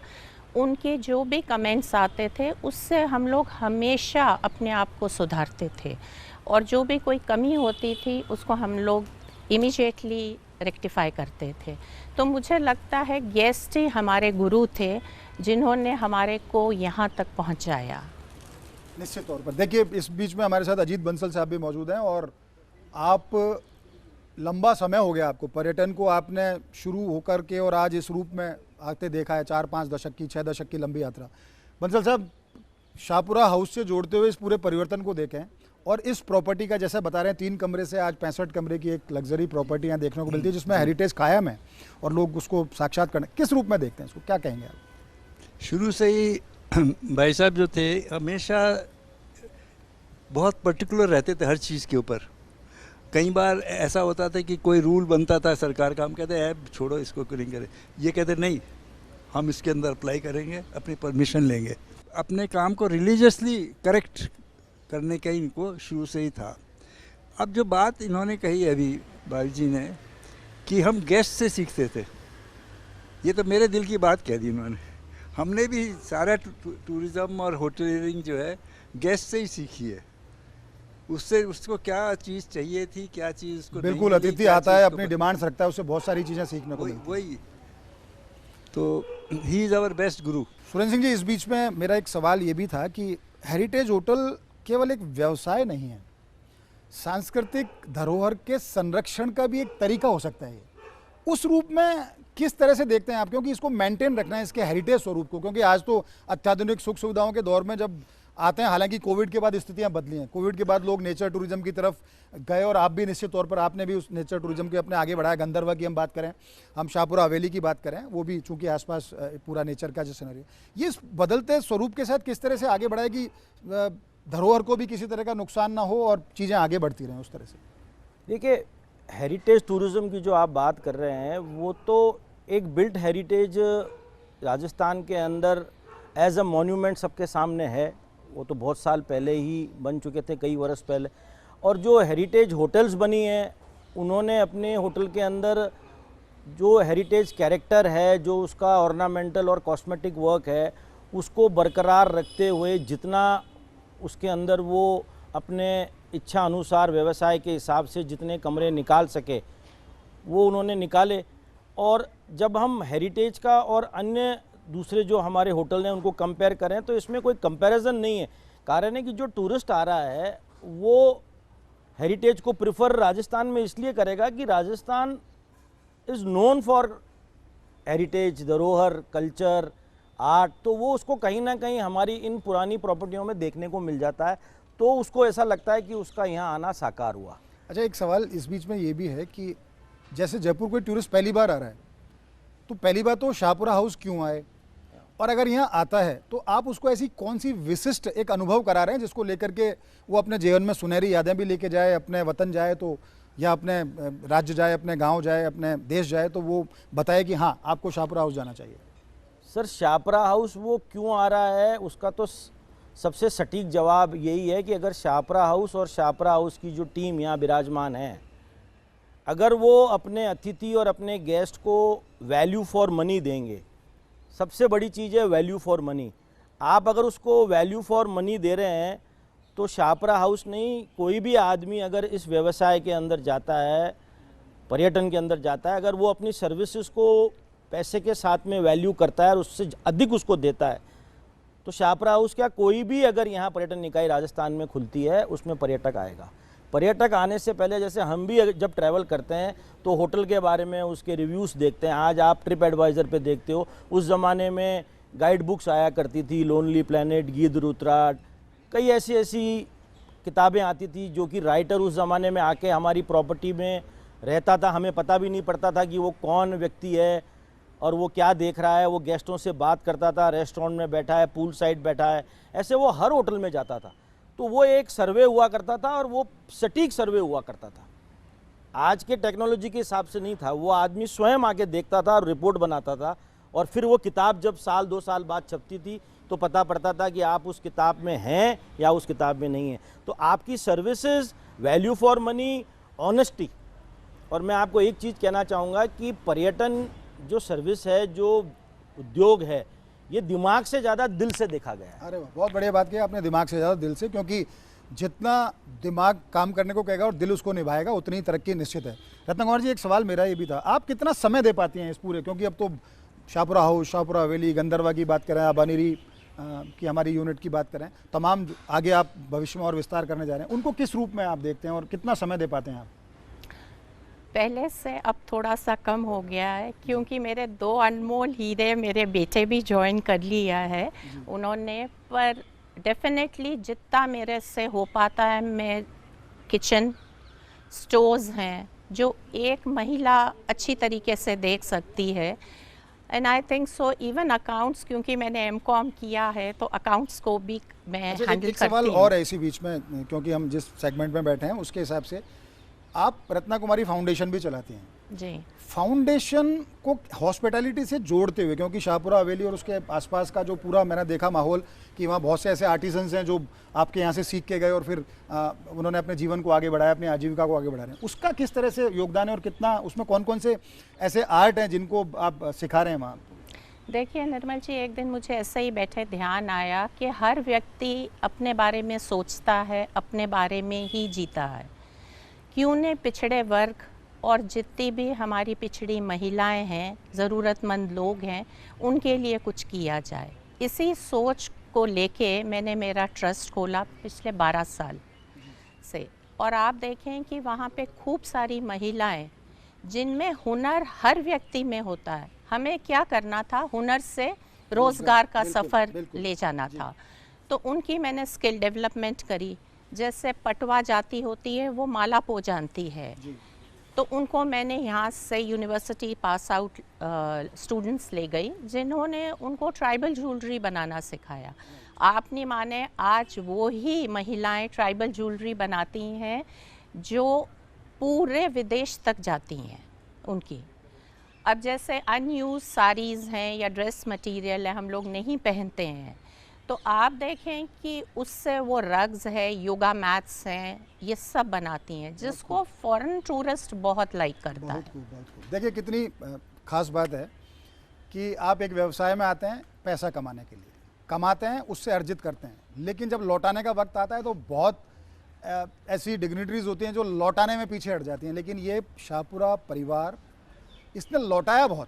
उनके जो भी कमेंट्स आते थे उससे हम लोग हमेशा अपने आप को सुधारते थे, और जो भी कोई कमी होती थी उसको हम लोग इमीडिएटली रेक्टिफाई करते थे। तो मुझे लगता है गेस्ट ही हमारे गुरु थे जिन्होंने हमारे को यहाँ तक पहुँचाया। निश्चित तौर पर। देखिए, इस बीच में हमारे साथ अजीत बंसल साहब भी मौजूद हैं, और आप लंबा समय हो गया आपको पर्यटन को आपने शुरू होकर के और आज इस रूप में आते देखा है, 4-5 दशक की, 6 दशक की लंबी यात्रा। बंसल साहब, शाहपुरा हाउस से जोड़ते हुए इस पूरे परिवर्तन को देखें, और इस प्रॉपर्टी का जैसे बता रहे हैं 3 कमरे से आज 65 कमरे की एक लग्जरी प्रॉपर्टी यहाँ देखने को मिलती है जिसमें हेरिटेज कायम है और लोग उसको साक्षात करने, किस रूप में देखते हैं इसको, क्या कहेंगे आप? शुरू से ही भाई साहब जो थे हमेशा बहुत पर्टिकुलर रहते थे हर चीज़ के ऊपर। कई बार ऐसा होता था कि कोई रूल बनता था सरकार का, हम कहते हैं छोड़ो इसको, क्यों नहीं करें, ये कहते नहीं हम इसके अंदर अप्लाई करेंगे, अपनी परमिशन लेंगे। अपने काम को रिलीजियसली करेक्ट करने का इनको शुरू से ही था। अब जो बात इन्होंने कही अभी भाई जी ने कि हम गेस्ट से सीखते थे, ये तो मेरे दिल की बात कह दी इन्होंने। हमने भी सारा टूरिज़्म और होटलियरिंग जो है गेस्ट से ही सीखी है। उससे उसको क्या चीज़ चाहिए थी, क्या चीज़ उसको बिल्कुल, अतिथि आता है, अपनी डिमांड्स रखता है, उससे बहुत सारी चीज़ें सीखने को मिलती हैं। वही तो ही इज़ आवर बेस्ट गुरु। सुरेंद्र सिंह जी, इस बीच में मेरा एक सवाल ये भी था कि हेरिटेज होटल केवल एक व्यवसाय नहीं है, सांस्कृतिक धरोहर के संरक्षण का भी एक तरीका हो सकता है। उस रूप में किस तरह से देखते हैं आप, क्योंकि इसको मेंटेन रखना है, इसके हेरिटेज स्वरूप को, क्योंकि आज तो अत्याधुनिक सुख सुविधाओं के दौर में जब आते हैं, हालांकि कोविड के बाद स्थितियां बदली हैं, कोविड के बाद लोग नेचर टूरिज्म की तरफ गए, और आप भी निश्चित तौर पर आपने भी उस नेचर टूरिज्म के अपने आगे बढ़ाया। गंधर्वा की हम बात करें, हम शाहपुरा हवेली की बात करें, वो भी चूंकि आसपास पूरा नेचर का जो सिनेरियो, ये इस बदलते स्वरूप के साथ किस तरह से आगे बढ़ाए कि धरोहर को भी किसी तरह का नुकसान ना हो और चीज़ें आगे बढ़ती रहें उस तरह से? देखिए, हेरिटेज टूरिज़्म की जो आप बात कर रहे हैं वो तो एक बिल्ट हेरिटेज राजस्थान के अंदर एज अ मॉन्यूमेंट सबके सामने है। वो तो बहुत साल पहले ही बन चुके थे, कई वर्ष पहले। और जो हेरिटेज होटल्स बनी हैं, उन्होंने अपने होटल के अंदर जो हेरिटेज कैरेक्टर है, जो उसका ऑर्नामेंटल और कॉस्मेटिक वर्क है, उसको बरकरार रखते हुए जितना उसके अंदर वो अपने इच्छा अनुसार व्यवसाय के हिसाब से जितने कमरे निकाल सके वो उन्होंने निकाले। और जब हम हेरिटेज का और अन्य दूसरे जो हमारे होटल हैं उनको कंपेयर करें तो इसमें कोई कंपैरिजन नहीं है। कारण है कि जो टूरिस्ट आ रहा है वो हेरिटेज को प्रिफर राजस्थान में इसलिए करेगा कि Rajasthan is known for heritage, धरोहर, कल्चर, आर्ट, तो वो उसको कहीं ना कहीं हमारी इन पुरानी प्रॉपर्टियों में देखने को मिल जाता है, तो उसको ऐसा लगता है कि उसका यहाँ आना साकार हुआ। अच्छा, एक सवाल इस बीच में ये भी है कि जैसे जयपुर कोई टूरिस्ट पहली बार आ रहा है तो पहली बार तो शाहपुरा हाउस क्यों आए, और अगर यहाँ आता है तो आप उसको ऐसी कौन सी विशिष्ट एक अनुभव करा रहे हैं जिसको लेकर के वो अपने जीवन में सुनहरी यादें भी लेके जाए, अपने वतन जाए तो, या अपने राज्य जाए, अपने गांव जाए, अपने देश जाए, तो वो बताए कि हाँ आपको शाहपुरा हाउस जाना चाहिए? सर, शाहपुरा हाउस वो क्यों आ रहा है उसका तो सबसे सटीक जवाब यही है कि अगर शाहपुरा हाउस और शाहपुरा हाउस की जो टीम यहाँ विराजमान है, अगर वो अपने अतिथि और अपने गेस्ट को वैल्यू फॉर मनी देंगे, सबसे बड़ी चीज़ है वैल्यू फॉर मनी। आप अगर उसको वैल्यू फॉर मनी दे रहे हैं तो शाहपुरा हाउस नहीं, कोई भी आदमी अगर इस व्यवसाय के अंदर जाता है, पर्यटन के अंदर जाता है, अगर वो अपनी सर्विसेज को पैसे के साथ में वैल्यू करता है और उससे अधिक उसको देता है, तो शाहपुरा हाउस क्या कोई भी अगर यहाँ पर्यटन इकाई राजस्थान में खुलती है उसमें पर्यटक आएगा। पर्यटक आने से पहले जैसे हम भी जब ट्रैवल करते हैं तो होटल के बारे में उसके रिव्यूज़ देखते हैं। आज आप ट्रिप एडवाइज़र पे देखते हो, उस ज़माने में गाइड बुक्स आया करती थी, लोनली प्लैनेट, गिद्धरूतराट, कई ऐसी किताबें आती थी जो कि राइटर उस ज़माने में आके हमारी प्रॉपर्टी में रहता था, हमें पता भी नहीं पड़ता था कि वो कौन व्यक्ति है और वो क्या देख रहा है। वो गेस्टों से बात करता था, रेस्टोरेंट में बैठा है, पूल साइड बैठा है, ऐसे वो हर होटल में जाता था। तो वो एक सर्वे हुआ करता था और वो सटीक सर्वे हुआ करता था। आज के टेक्नोलॉजी के हिसाब से नहीं था, वो आदमी स्वयं आके देखता था और रिपोर्ट बनाता था, और फिर वो किताब जब साल 2 साल बाद छपती थी तो पता पड़ता था कि आप उस किताब में हैं या उस किताब में नहीं हैं। तो आपकी services, value for money, honesty. और मैं आपको एक चीज़ कहना चाहूँगा कि पर्यटन जो सर्विस है, जो उद्योग है, ये दिमाग से ज़्यादा दिल से देखा गया है। अरे वाह, बहुत बढ़िया बात की आपने, दिमाग से ज़्यादा दिल से, क्योंकि जितना दिमाग काम करने को कहेगा और दिल उसको निभाएगा उतनी ही तरक्की निश्चित है। रत्ना कुमार जी, एक सवाल मेरा ये भी था, आप कितना समय दे पाती हैं इस पूरे, क्योंकि अब तो शाहपुरा हाउस, शाहपुरा हवेली, गंधर्वा की बात करें, अबानीरी की हमारी यूनिट की बात करें, तमाम आगे आप भविष्य में और विस्तार करने जा रहे हैं, उनको किस रूप में आप देखते हैं और कितना समय दे पाते हैं आप? पहले से अब थोड़ा सा कम हो गया है, क्योंकि मेरे 2 अनमोल हीरे मेरे बेटे भी ज्वाइन कर लिया है उन्होंने। पर डेफिनेटली जितना मेरे से हो पाता है, मैं किचन स्टोर्स हैं जो एक महिला अच्छी तरीके से देख सकती है, and I think so even accounts, क्योंकि मैंने M.Com किया है तो अकाउंट्स को भी मैं हैंडल एक सवाल करती और हूँ। है इसी बीच में, क्योंकि हम जिस सेगमेंट में बैठे हैं उसके हिसाब से, आप रत्ना कुमारी फाउंडेशन भी चलाती हैं। जी, फाउंडेशन को हॉस्पिटैलिटी से जोड़ते हुए, क्योंकि शाहपुरा हवेली और उसके आसपास का जो पूरा मैंने देखा माहौल, कि वहाँ बहुत से ऐसे आर्टिजन्स हैं जो आपके यहाँ से सीख के गए और फिर उन्होंने अपने जीवन को आगे बढ़ाया, अपनी आजीविका को आगे बढ़ा रहे हैं, उसका किस तरह से योगदान है और कितना उसमें कौन कौन से ऐसे आर्ट हैं जिनको आप सिखा रहे हैं वहाँ? देखिए निर्मल जी, एक दिन मुझे ऐसे ही बैठे ध्यान आया कि हर व्यक्ति अपने बारे में सोचता है, अपने बारे में ही जीता है। क्यों ने पिछड़े वर्ग और जितनी भी हमारी पिछड़ी महिलाएं हैं, ज़रूरतमंद लोग हैं, उनके लिए कुछ किया जाए। इसी सोच को लेके मैंने मेरा ट्रस्ट खोला पिछले 12 साल से, और आप देखें कि वहाँ पे खूब सारी महिलाएं जिनमें हुनर हर व्यक्ति में होता है। हमें क्या करना था, हुनर से रोज़गार का सफ़र ले जाना था, तो उनकी मैंने स्किल डेवलपमेंट करी। जैसे पटवा जाति होती है, वो माला पो जानती है, तो उनको मैंने यहाँ से यूनिवर्सिटी पास आउट स्टूडेंट्स ले गई, जिन्होंने उनको ट्राइबल ज्वेलरी बनाना सिखाया। आप नहीं माने, आज वो ही महिलाएं ट्राइबल ज्वेलरी बनाती हैं जो पूरे विदेश तक जाती हैं उनकी। अब जैसे अनयूज साड़ीज़ हैं या ड्रेस मटेरियल है, हम लोग नहीं पहनते हैं, तो आप देखें कि उससे वो रग्स है, योगा मैट्स हैं, ये सब बनाती हैं, जिसको फॉरेन टूरिस्ट बहुत लाइक करता है। बहुत खूब। देखिए कितनी खास बात है कि आप एक व्यवसाय में आते हैं पैसा कमाने के लिए, कमाते हैं, उससे अर्जित करते हैं, लेकिन जब लौटाने का वक्त आता है तो बहुत ऐसी डिग्निटरीज होती हैं जो लौटाने में पीछे हट जाती हैं। लेकिन ये शाहपुरा परिवार, इसने लौटाया बहुत।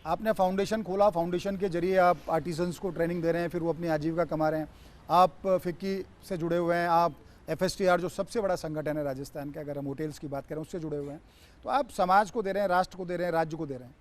आपने फाउंडेशन खोला, फाउंडेशन के जरिए आप आर्टिसंस को ट्रेनिंग दे रहे हैं, फिर वो अपनी आजीविका कमा रहे हैं। आप फिक्की से जुड़े हुए हैं, आप FSTR जो सबसे बड़ा संगठन है राजस्थान का, अगर हम होटल्स की बात करें, उससे जुड़े हुए हैं। तो आप समाज को दे रहे हैं, राष्ट्र को दे रहे हैं, राज्य को दे रहे हैं।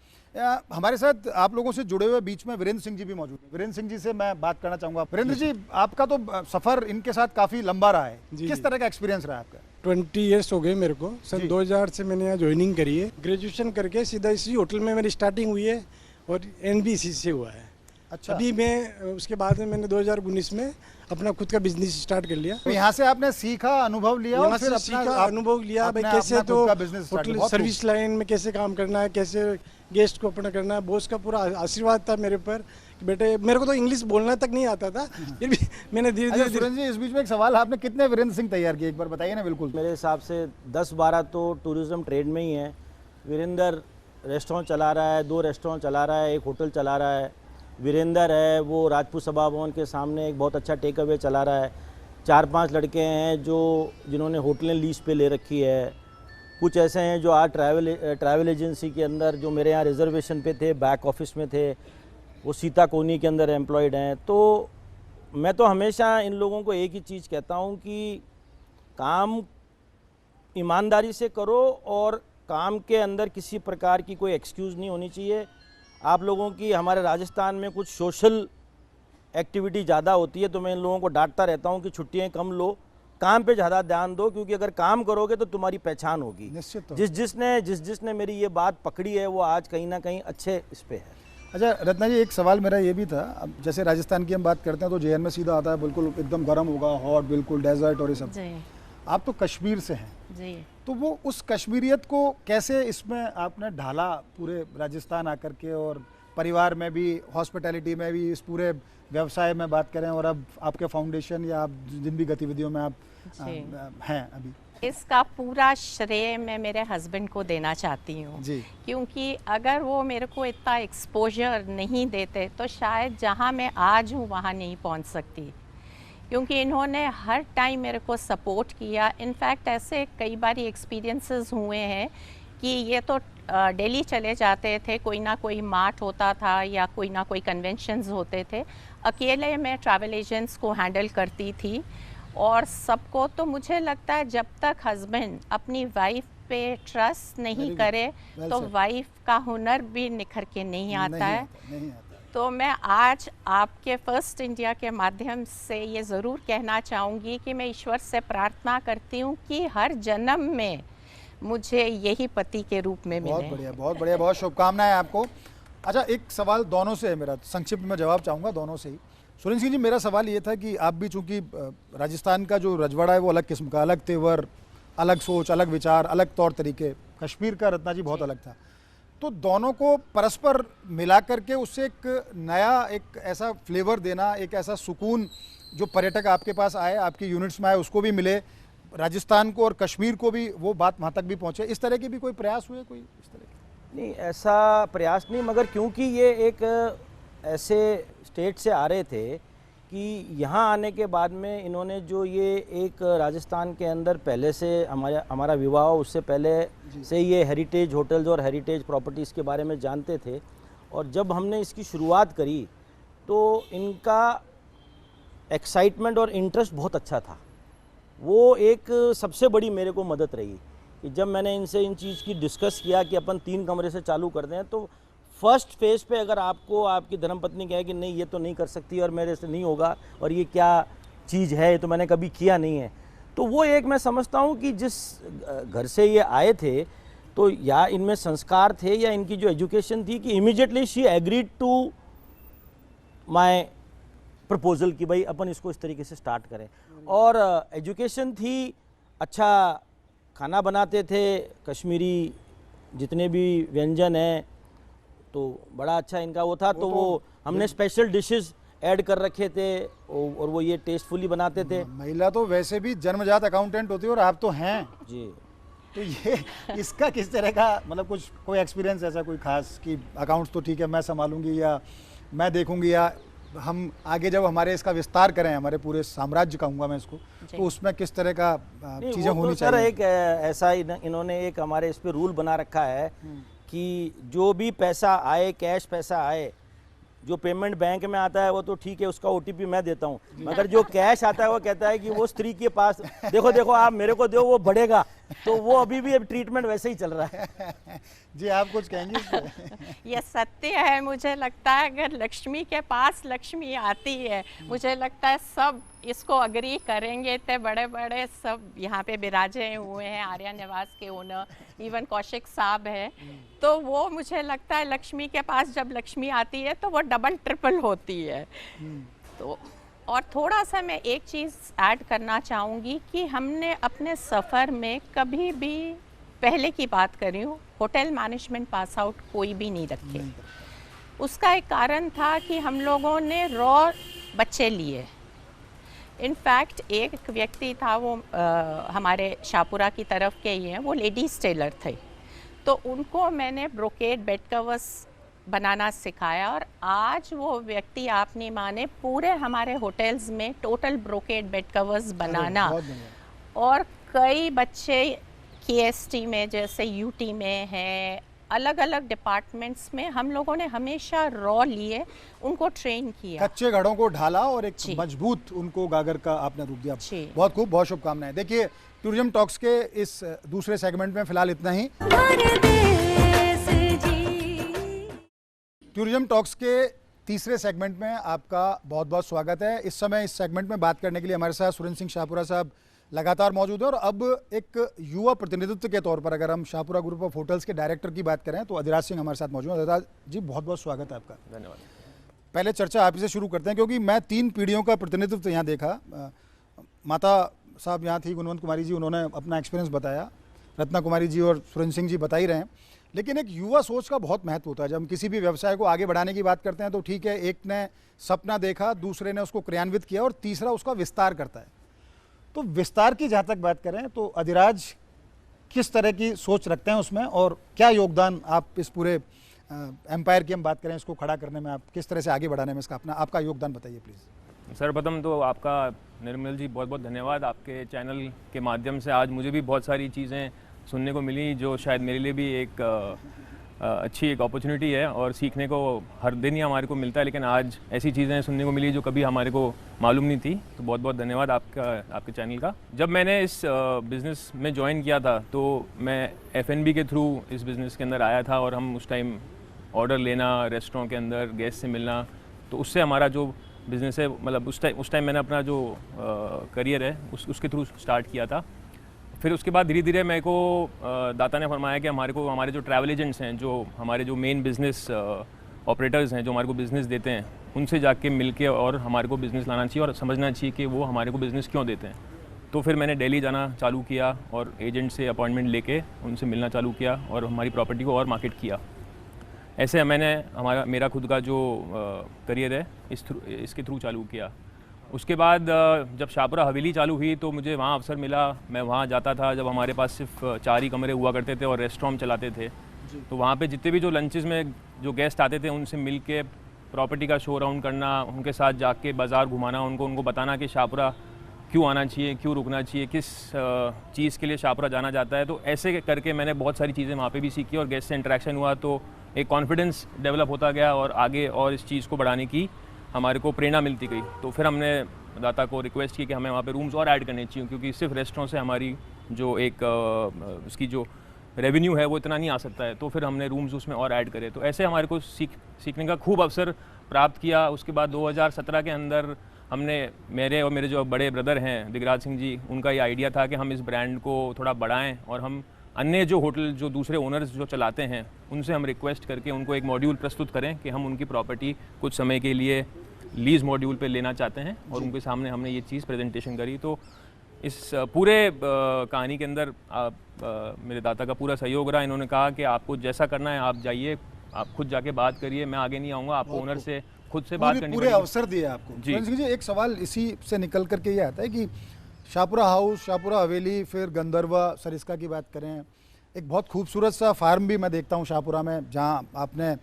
हमारे साथ आप लोगों से जुड़े हुए बीच में वीरेंद्र सिंह जी भी मौजूद हैं। वीरेंद्र सिंह जी से मैं बात करना चाहूँगा। वीरेंद्र जी, आपका तो सफ़र इनके साथ काफ़ी लंबा रहा है, किस तरह का एक्सपीरियंस रहा है आपका? 20 ईयर्स हो गए मेरे को। सन 2000 से मैंने यहाँ ज्वाइनिंग करी है। ग्रेजुएशन करके सीधा इसी होटल में मेरी स्टार्टिंग हुई है और NBC से हुआ है। अच्छा। अभी मैं उसके बाद में मैंने 2019 में अपना खुद का बिजनेस स्टार्ट कर लिया। यहाँ से आपने सीखा, अनुभव लिया और यहाँ फिर से अपना सीखा, अनुभव लिया, भाई कैसे तो होटल सर्विस लाइन में कैसे काम करना है, कैसे गेस्ट को अपना करना है। बॉस का पूरा आशीर्वाद था मेरे ऊपर कि बेटे, मेरे को तो इंग्लिश बोलना तक नहीं आता था, फिर भी मैंने धीरे धीरे। सुरेंद्र जी, इस बीच में एक सवाल, आपने कितने वीरेंद्र सिंह तैयार किए, एक बार बताइए ना। बिल्कुल, मेरे हिसाब से 10-12 तो टूरिज़्म ट्रेड में ही है। वीरेंद्र रेस्टोरेंट चला रहा है, 2 रेस्टोरेंट चला रहा है, 1 होटल चला रहा है, वीरेंद्र है वो राजपूत सभा भवन के सामने एक बहुत अच्छा टेक अवे चला रहा है। 4-5 लड़के हैं जिन्होंने होटलें लीज पे ले रखी है। कुछ ऐसे हैं जो आज ट्रैवल एजेंसी के अंदर जो मेरे यहाँ रिजर्वेशन पे थे, बैक ऑफिस में थे, वो सीता कोनी के अंदर एम्प्लॉयड हैं। तो मैं तो हमेशा इन लोगों को एक ही चीज़ कहता हूँ कि काम ईमानदारी से करो और काम के अंदर किसी प्रकार की कोई एक्सक्यूज़ नहीं होनी चाहिए। आप लोगों की हमारे राजस्थान में कुछ सोशल एक्टिविटी ज़्यादा होती है, तो मैं इन लोगों को डांटता रहता हूँ कि छुट्टियाँ कम लो, काम पे ज़्यादा ध्यान दो, क्योंकि अगर काम करोगे तो तुम्हारी पहचान होगी। निश्चित। जिसने मेरी ये बात पकड़ी है वो आज कहीं ना कहीं अच्छे इस पे है। अच्छा रत्ना जी, एक सवाल मेरा ये भी था, अब जैसे राजस्थान की हम बात करते हैं तो जेएन में सीधा आता है, बिल्कुल एकदम गर्म होगा, हॉट, बिल्कुल डेजर्ट और ये सब। आप तो कश्मीर से हैं जी, तो वो उस कश्मीरियत को कैसे इसमें आपने ढाला पूरे राजस्थान आकर के, और परिवार में भी, हॉस्पिटैलिटी में भी, इस पूरे व्यवसाय में बात करें, और अब आपके फाउंडेशन या आप जिन भी गतिविधियों में आप हैं अभी? इसका पूरा श्रेय मैं मेरे हस्बैंड को देना चाहती हूँ, क्योंकि अगर वो मेरे को इतना एक्सपोजर नहीं देते तो शायद जहाँ मैं आज हूँ वहाँ नहीं पहुँच सकती, क्योंकि इन्होंने हर टाइम मेरे को सपोर्ट किया। इनफैक्ट ऐसे कई बार एक्सपीरियंसेस हुए हैं कि ये तो दिल्ली चले जाते थे, कोई ना कोई मार्ट होता था या कोई ना कोई कन्वेंशंस होते थे, अकेले मैं ट्रैवल एजेंट्स को हैंडल करती थी और सबको। तो मुझे लगता है जब तक हस्बैंड अपनी वाइफ पे ट्रस्ट नहीं करे तो वाइफ का हुनर भी निखर के नहीं आता है। तो मैं आज आपके फर्स्ट इंडिया के माध्यम से ये ज़रूर कहना चाहूँगी कि मैं ईश्वर से प्रार्थना करती हूँ कि हर जन्म में मुझे यही पति के रूप में मिले। बहुत बढ़िया, बहुत बढ़िया, बहुत शुभकामनाएं आपको। अच्छा, एक सवाल दोनों से है मेरा, संक्षिप्त में जवाब चाहूँगा दोनों से ही। सुरेंद्र सिंह जी, मेरा सवाल ये था कि आप भी चूँकि राजस्थान का जो रजवाड़ा है वो अलग किस्म का, अलग तेवर, अलग सोच, अलग विचार, अलग तौर तरीके, कश्मीर का रत्ना जी बहुत अलग था, तो दोनों को परस्पर मिला करके उससे एक नया, एक ऐसा फ्लेवर देना, एक ऐसा सुकून जो पर्यटक आपके पास आए, आपकी यूनिट्स में आए, उसको भी मिले, राजस्थान को और कश्मीर को भी वो बात वहाँ तक भी पहुँचे, इस तरह के भी कोई प्रयास हुए? कोई इस तरह के? नहीं, ऐसा प्रयास नहीं, मगर क्योंकि ये एक ऐसे स्टेट से आ रहे थे कि यहाँ आने के बाद में इन्होंने जो ये एक राजस्थान के अंदर पहले से हमारा विवाह, उससे पहले से ये हेरिटेज होटल्स और हेरिटेज प्रॉपर्टीज़ के बारे में जानते थे, और जब हमने इसकी शुरुआत करी तो इनका एक्साइटमेंट और इंटरेस्ट बहुत अच्छा था। वो एक सबसे बड़ी मेरे को मदद रही कि जब मैंने इनसे इन चीज़ की डिस्कस किया कि अपन 3 कमरे से चालू कर दें, तो फर्स्ट फेज़ पे अगर आपको आपकी धर्मपत्नी कहे कि नहीं ये तो नहीं कर सकती और मेरे से नहीं होगा और ये क्या चीज़ है, ये तो मैंने कभी किया नहीं है, तो वो एक मैं समझता हूँ कि जिस घर से ये आए थे तो या इनमें संस्कार थे या इनकी जो एजुकेशन थी कि immediately she agreed to my proposal कि भाई अपन इसको इस तरीके से स्टार्ट करें। और एजुकेशन थी, अच्छा खाना बनाते थे, कश्मीरी जितने भी व्यंजन हैं तो बड़ा अच्छा इनका वो था, तो वो हमने स्पेशल डिशेस ऐड कर रखे थे और वो ये टेस्टफुली बनाते थे। महिला तो वैसे भी जन्मजात अकाउंटेंट होती है और आप तो हैं जी, तो ये इसका किस तरह का, मतलब कुछ कोई एक्सपीरियंस ऐसा कोई खास कि अकाउंट्स तो ठीक है मैं संभालूंगी या मैं देखूंगी, या हम आगे जब हमारे इसका विस्तार करें, हमारे पूरे साम्राज्य कहूँगा मैं इसको, तो उसमें किस तरह का चीज़ें होनी चाहिए? सर एक ऐसा इन्होंने एक हमारे इस पे रूल बना रखा है कि जो भी पैसा आए, कैश पैसा आए, जो पेमेंट बैंक में आता है वो तो ठीक है, उसका OTP मैं देता हूँ, मगर जो कैश आता है वो कहता है कि वो स्त्री के पास देखो आप मेरे को दो, वो बढ़ेगा, तो वो अभी भी ट्रीटमेंट वैसे ही चल रहा है। जी, आप कुछ कहेंगे इस पे? ये सत्य है। मुझे लगता है अगर लक्ष्मी के पास लक्ष्मी आती है, मुझे लगता है सब इसको अग्री करेंगे। इतने बड़े बड़े सब यहाँ पे विराजे हुए हैं, आर्या निवास के ओनर, इवन कौशिक साहब है, तो वो मुझे लगता है लक्ष्मी के पास जब लक्ष्मी आती है तो वो डबल ट्रिपल होती है। तो और थोड़ा सा मैं एक चीज़ ऐड करना चाहूँगी कि हमने अपने सफ़र में कभी भी, पहले की बात कर रही हूँ, होटल मैनेजमेंट पास आउट कोई भी नहीं रखे। उसका एक कारण था कि हम लोगों ने रॉ बच्चे लिए। इनफैक्ट एक व्यक्ति था, वो हमारे शाहपुरा की तरफ के ही हैं, वो लेडीज़ टेलर थे, तो उनको मैंने ब्रोकेड बेड कवर्स बनाना सिखाया और आज वो व्यक्ति आप नहीं माने पूरे हमारे होटल्स में टोटल ब्रोकेड बेड कवर्स बनाना और कई बच्चे KST में जैसे UT में है, अलग अलग डिपार्टमेंट्स में हम लोगों ने हमेशा रॉ लिए उनको ट्रेन किया, कच्चे घड़ों को ढाला और एक मजबूत उनको गागर का आपने रूप दिया। बहुत खूब, बहुत शुभकामनाएं। देखिए टूरिज्म टॉक्स के इस दूसरे सेगमेंट में फिलहाल इतना ही। टूरिज्म टॉक्स के तीसरे सेगमेंट में आपका बहुत बहुत स्वागत है। इस समय इस सेगमेंट में बात करने के लिए हमारे साथ सुरेंद्र सिंह शाहपुरा साहब लगातार मौजूद है और अब एक युवा प्रतिनिधित्व के तौर पर अगर हम शाहपुरा ग्रुप ऑफ होटल्स के डायरेक्टर की बात करें तो अधिराज सिंह हमारे साथ मौजूद है। अधिराज जी बहुत बहुत स्वागत है आपका। धन्यवाद। पहले चर्चा आप ही से शुरू करते हैं क्योंकि मैं 3 पीढ़ियों का प्रतिनिधित्व यहाँ देखा। माता साहब यहाँ थी, गुणवंत कुमारी जी, उन्होंने अपना एक्सपीरियंस बताया, रत्ना कुमारी जी और सुरेंद्र सिंह जी बता ही रहे हैं। लेकिन एक युवा सोच का बहुत महत्व होता है। जब हम किसी भी व्यवसाय को आगे बढ़ाने की बात करते हैं तो ठीक है, एक ने सपना देखा, दूसरे ने उसको क्रियान्वित किया और तीसरा उसका विस्तार करता है। तो विस्तार की जहाँ तक बात करें तो अधिराज किस तरह की सोच रखते हैं उसमें और क्या योगदान आप इस पूरे एम्पायर की हम बात करें इसको खड़ा करने में, आप किस तरह से आगे बढ़ाने में इसका आपका योगदान बताइए प्लीज़। सर्वप्रथम तो आपका निर्मल जी बहुत बहुत धन्यवाद। आपके चैनल के माध्यम से आज मुझे भी बहुत सारी चीज़ें सुनने को मिली जो शायद मेरे लिए भी एक अच्छी एक अपॉर्चुनिटी है और सीखने को हर दिन ही हमारे को मिलता है, लेकिन आज ऐसी चीज़ें सुनने को मिली जो कभी हमारे को मालूम नहीं थी। तो बहुत बहुत धन्यवाद आपके चैनल का। जब मैंने इस बिज़नेस में ज्वाइन किया था तो मैं F&B के थ्रू इस बिज़नेस के अंदर आया था और हम उस टाइम ऑर्डर लेना, रेस्टोरेंट के अंदर गेस्ट से मिलना, तो उससे हमारा जो बिज़नेस है मतलब उस टाइम मैंने अपना जो करियर है उसके थ्रू स्टार्ट किया था। फिर उसके बाद धीरे धीरे मेरे को दाता ने फरमाया कि हमारे जो ट्रैवल एजेंट्स हैं, जो हमारे जो मेन बिज़नेस ऑपरेटर्स हैं, जो हमारे को बिज़नेस देते हैं, उनसे जाके मिलके और हमारे को बिज़नेस लाना चाहिए और समझना चाहिए कि वो हमारे को बिज़नेस क्यों देते हैं। तो फिर मैंने दिल्ली जाना चालू किया और एजेंट से अपॉइंटमेंट लेके उनसे मिलना चालू किया और हमारी प्रॉपर्टी को और मार्केट किया। ऐसे मैंने मेरा खुद का जो करियर है इसके थ्रू चालू किया। उसके बाद जब शाहपुरा हवेली चालू हुई तो मुझे वहाँ अवसर मिला, मैं वहाँ जाता था जब हमारे पास सिर्फ 4 ही कमरे हुआ करते थे और रेस्टोरेंट चलाते थे। तो वहाँ पे जितने भी जो लंचेस में जो गेस्ट आते थे उनसे मिल के प्रॉपर्टी का शो राउंड करना, उनके साथ जाके बाज़ार घुमाना, उनको बताना कि शाहपुरा क्यों आना चाहिए, क्यों रुकना चाहिए, किस चीज़ के लिए शाहपुरा जाना जाता है। तो ऐसे करके मैंने बहुत सारी चीज़ें वहाँ पे भी सीखी और गेस्ट से इंटरेक्शन हुआ तो एक कॉन्फिडेंस डेवलप होता गया और आगे और इस चीज़ को बढ़ाने की हमारे को प्रेरणा मिलती गई। तो फिर हमने दाता को रिक्वेस्ट की कि हमें वहाँ पे रूम्स और ऐड करने चाहिए क्योंकि सिर्फ रेस्टोरेंट से हमारी जो एक उसकी जो रेवेन्यू है वो इतना नहीं आ सकता है। तो फिर हमने रूम्स उसमें और ऐड करे। तो ऐसे हमारे को सीखने का खूब अवसर प्राप्त किया। उसके बाद 2017 के अंदर हमने मेरे और मेरे जो बड़े ब्रदर हैं दिगराज सिंह जी, उनका ये आइडिया था कि हम इस ब्रांड को थोड़ा बढ़ाएं और हम अन्य जो होटल जो दूसरे ओनर्स जो चलाते हैं उनसे हम रिक्वेस्ट करके उनको एक मॉड्यूल प्रस्तुत करें कि हम उनकी प्रॉपर्टी कुछ समय के लिए लीज मॉड्यूल पे लेना चाहते हैं और उनके सामने हमने ये चीज़ प्रेजेंटेशन करी। तो इस पूरे कहानी के अंदर मेरे दाता का पूरा सहयोग रहा। इन्होंने कहा कि आपको जैसा करना है आप जाइए, आप खुद जाके बात करिए, मैं आगे नहीं आऊँगा, आपको ओनर से खुद से बात करनी पूरे अवसर दिए आपको। जी, एक सवाल इसी से निकल करके ये आता है कि शाहपुरा हाउस, शाहपुरा हवेली, फिर गंधर्वा सरिस्का की बात करें, एक बहुत खूबसूरत सा फार्म भी मैं देखता हूँ शाहपुरा में जहाँ आपने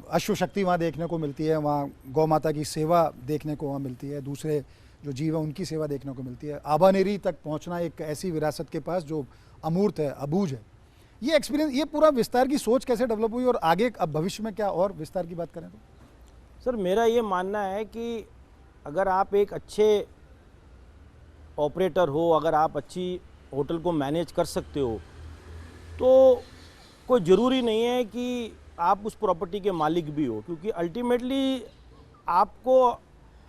अश्व शक्ति वहाँ देखने को मिलती है, वहाँ गौ माता की सेवा देखने को वहाँ मिलती है, दूसरे जो जीव है उनकी सेवा देखने को मिलती है। आबानेरी तक पहुँचना एक ऐसी विरासत के पास जो अमूर्त है, अबूझ है। ये एक्सपीरियंस, ये पूरा विस्तार की सोच कैसे डेवलप हुई और आगे अब भविष्य में क्या और विस्तार की बात करें तो? सर मेरा ये मानना है कि अगर आप एक अच्छे ऑपरेटर हो, अगर आप अच्छी होटल को मैनेज कर सकते हो तो कोई ज़रूरी नहीं है कि आप उस प्रॉपर्टी के मालिक भी हो, क्योंकि अल्टीमेटली आपको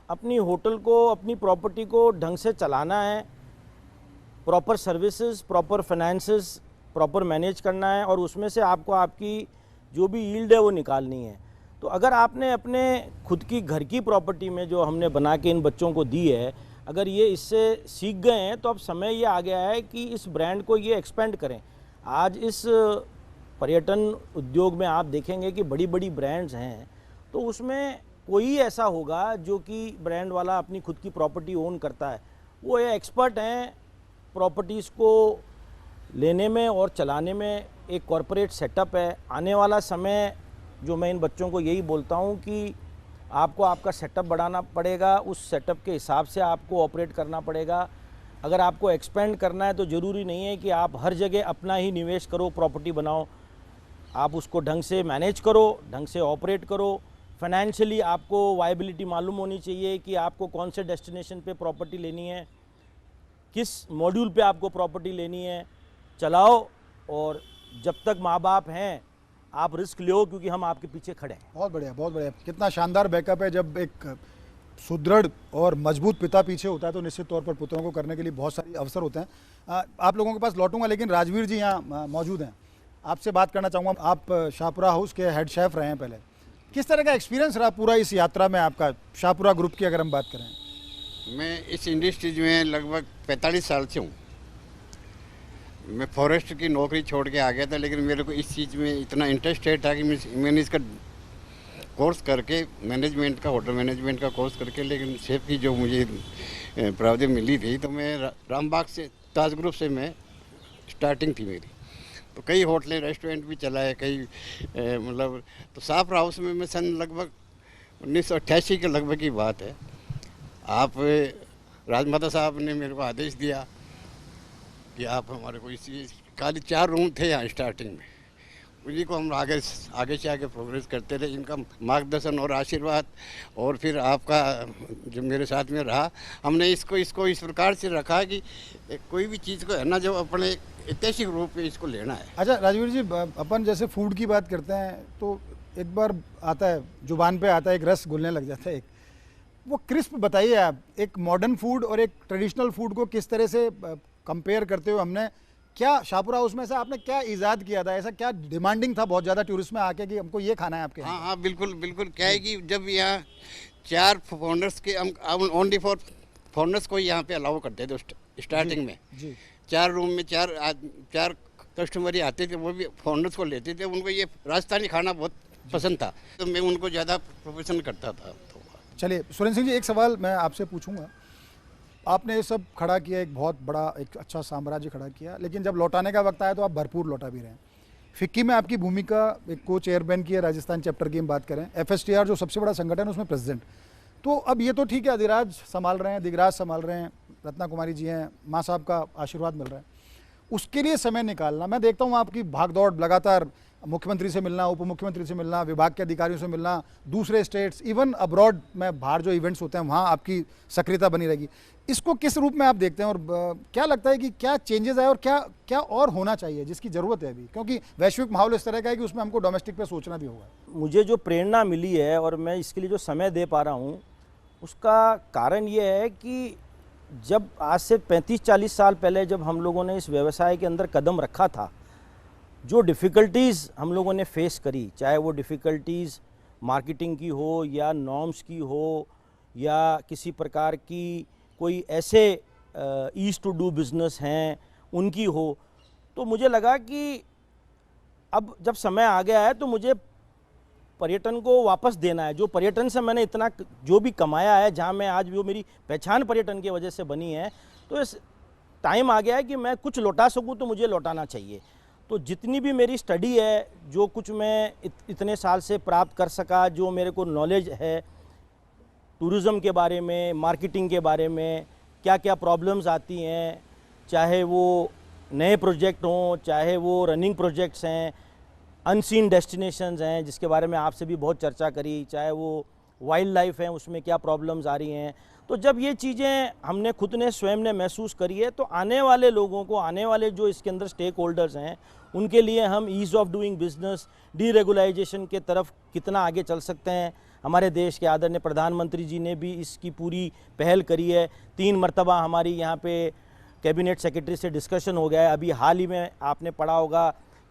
अपनी होटल को, अपनी प्रॉपर्टी को ढंग से चलाना है, proper services, proper finances, proper manage करना है और उसमें से आपको आपकी जो भी यील्ड है वो निकालनी है। तो अगर आपने अपने खुद की घर की प्रॉपर्टी में जो हमने बना के इन बच्चों को दी है, अगर ये इससे सीख गए हैं तो अब समय ये आ गया है कि इस ब्रांड को ये एक्सपेंड करें। आज इस पर्यटन उद्योग में आप देखेंगे कि बड़ी बड़ी ब्रांड्स हैं तो उसमें कोई ऐसा होगा जो कि ब्रांड वाला अपनी खुद की प्रॉपर्टी ओन करता है, वो ये एक्सपर्ट हैं प्रॉपर्टीज़ को लेने में और चलाने में, एक कॉरपोरेट सेटअप है। आने वाला समय जो मैं इन बच्चों को यही बोलता हूँ कि आपको आपका सेटअप बढ़ाना पड़ेगा, उस सेटअप के हिसाब से आपको ऑपरेट करना पड़ेगा। अगर आपको एक्सपेंड करना है तो ज़रूरी नहीं है कि आप हर जगह अपना ही निवेश करो, प्रॉपर्टी बनाओ। आप उसको ढंग से मैनेज करो, ढंग से ऑपरेट करो। फाइनेंशियली आपको वायबिलिटी मालूम होनी चाहिए कि आपको कौन से डेस्टिनेशन पे प्रॉपर्टी लेनी है, किस मॉड्यूल पे आपको प्रॉपर्टी लेनी है। चलाओ, और जब तक माँ बाप हैं आप रिस्क लो, क्योंकि हम आपके पीछे खड़े हैं। बहुत बढ़िया, बहुत बढ़िया। कितना शानदार बैकअप है। जब एक सुदृढ़ और मजबूत पिता पीछे होता है तो निश्चित तौर पर पुत्रों को करने के लिए बहुत सारे अवसर होते हैं। आप लोगों के पास लौटूंगा, लेकिन राजवीर जी यहाँ मौजूद हैं, आपसे बात करना चाहूँगा। आप शाहपुरा हाउस के हेड शेफ रहे हैं पहले, किस तरह का एक्सपीरियंस रहा पूरा इस यात्रा में आपका, शाहपुरा ग्रुप की अगर हम बात करें? मैं इस इंडस्ट्रीज में लगभग 45 साल से हूँ। मैं फॉरेस्ट की नौकरी छोड़ के आ गया था, लेकिन मेरे को इस चीज़ में इतना इंटरेस्टेड था कि मैंने इसका कोर्स करके, मैनेजमेंट का, होटल मैनेजमेंट का कोर्स करके, लेकिन शेफ की जो मुझे प्रावधान मिली थी, तो मैं रामबाग से, ताज ग्रुप से मैं स्टार्टिंग थी मेरी। तो कई होटलें, रेस्टोरेंट भी चलाए, कई मतलब। तो शाहपुरा हाउस में मैं सन लगभग 1988 के लगभग की बात है, आप राजमाता साहब ने मेरे को आदेश दिया कि आप हमारे को इसी, खाली 4 रूम थे यहाँ स्टार्टिंग में, उन्हीं को हम आगे से आगे प्रोग्रेस करते रहे। इनका मार्गदर्शन और आशीर्वाद, और फिर आपका जो मेरे साथ में रहा, हमने इसको इस प्रकार से रखा कि कोई भी चीज़ को है ना, जब अपने ऐतिहासिक रूप में इसको लेना है। अच्छा राजवीर जी, अपन जैसे फूड की बात करते हैं तो एक बार आता है, जुबान पे आता है, एक रस घुलने लग जाता है। एक वो क्रिस्प बताइए आप, एक मॉडर्न फूड और एक ट्रेडिशनल फूड को किस तरह से कंपेयर करते हो? हमने क्या शाहपुरा हाउस में से आपने क्या ईजाद किया था, ऐसा क्या डिमांडिंग था बहुत ज़्यादा टूरिस्ट में आके कि हमको ये खाना है आपके? हाँ हाँ, बिल्कुल बिल्कुल। क्या है कि जब यहाँ 4 फाउंडर्स के, हम ओनली फॉर फाउंडर्स को यहाँ पे अलाउ करते थे स्टार्टिंग में जी। 4 रूम में 4 कस्टमर ही आते थे, वो भी फाउंडर्स को लेते थे। उनको ये राजस्थानी खाना बहुत पसंद था, तो मैं उनको ज़्यादा प्रोफेशन करता था। तो चलिए सुरेंद्र सिंह जी, एक सवाल मैं आपसे पूछूंगा। आपने ये सब खड़ा किया, एक बहुत बड़ा, एक अच्छा साम्राज्य खड़ा किया, लेकिन जब लौटाने का वक्त आया तो आप भरपूर लौटा भी रहे हैं। फिक्की में आपकी भूमिका एक को चेयरमैन की है, राजस्थान चैप्टर की हम बात करें, FSTR जो सबसे बड़ा संगठन है उसमें प्रेसिडेंट। तो अब ये तो ठीक है, अधिराज संभाल रहे हैं, दिगराज संभाल रहे हैं, रत्ना कुमारी जी हैं, माँ साहब का आशीर्वाद मिल रहा है, उसके लिए समय निकालना। मैं देखता हूँ आपकी भागदौड़, लगातार मुख्यमंत्री से मिलना, उप मुख्यमंत्री से मिलना, विभाग के अधिकारियों से मिलना, दूसरे स्टेट्स, इवन अब्रॉड में बाहर जो इवेंट्स होते हैं वहाँ आपकी सक्रियता बनी रहेगी। इसको किस रूप में आप देखते हैं, और क्या लगता है कि क्या चेंजेस आए और क्या क्या और होना चाहिए जिसकी ज़रूरत है अभी, क्योंकि वैश्विक माहौल इस तरह का है कि उसमें हमको डोमेस्टिक पे सोचना भी होगा? मुझे जो प्रेरणा मिली है और मैं इसके लिए जो समय दे पा रहा हूँ, उसका कारण ये है कि जब आज से 35-40 साल पहले जब हम लोगों ने इस व्यवसाय के अंदर कदम रखा था, जो डिफ़िकल्टीज़ हम लोगों ने फेस करी, चाहे वो डिफ़िकल्टीज़ मार्केटिंग की हो या नॉर्म्स की हो या किसी प्रकार की कोई ऐसे ईज़ टू डू बिज़नेस हैं उनकी हो, तो मुझे लगा कि अब जब समय आ गया है तो मुझे पर्यटन को वापस देना है। जो पर्यटन से मैंने इतना जो भी कमाया है, जहाँ मैं आज जो मेरी पहचान पर्यटन की वजह से बनी है, तो इस टाइम आ गया है कि मैं कुछ लौटा सकूँ तो मुझे लौटाना चाहिए। तो जितनी भी मेरी स्टडी है, जो कुछ मैं इतने साल से प्राप्त कर सका, जो मेरे को नॉलेज है टूरिज़्म के बारे में, मार्केटिंग के बारे में, क्या क्या प्रॉब्लम्स आती हैं, चाहे वो नए प्रोजेक्ट हों, चाहे वो रनिंग प्रोजेक्ट्स हैं, अनसीन डेस्टिनेशंस हैं जिसके बारे में आपसे भी बहुत चर्चा करी, चाहे वो वाइल्ड लाइफ है उसमें क्या प्रॉब्लम्स आ रही हैं। तो जब ये चीज़ें हमने खुद ने स्वयं ने महसूस करी है, तो आने वाले लोगों को, आने वाले जो इसके अंदर स्टेक होल्डर्स हैं, उनके लिए हम ईज़ ऑफ डूइंग बिजनेस, डीरेगुलाइजेशन के तरफ कितना आगे चल सकते हैं। हमारे देश के आदरणीय प्रधानमंत्री जी ने भी इसकी पूरी पहल करी है। 3 मरतबा हमारी यहाँ पे कैबिनेट सेक्रेटरी से डिस्कशन हो गया है। अभी हाल ही में आपने पढ़ा होगा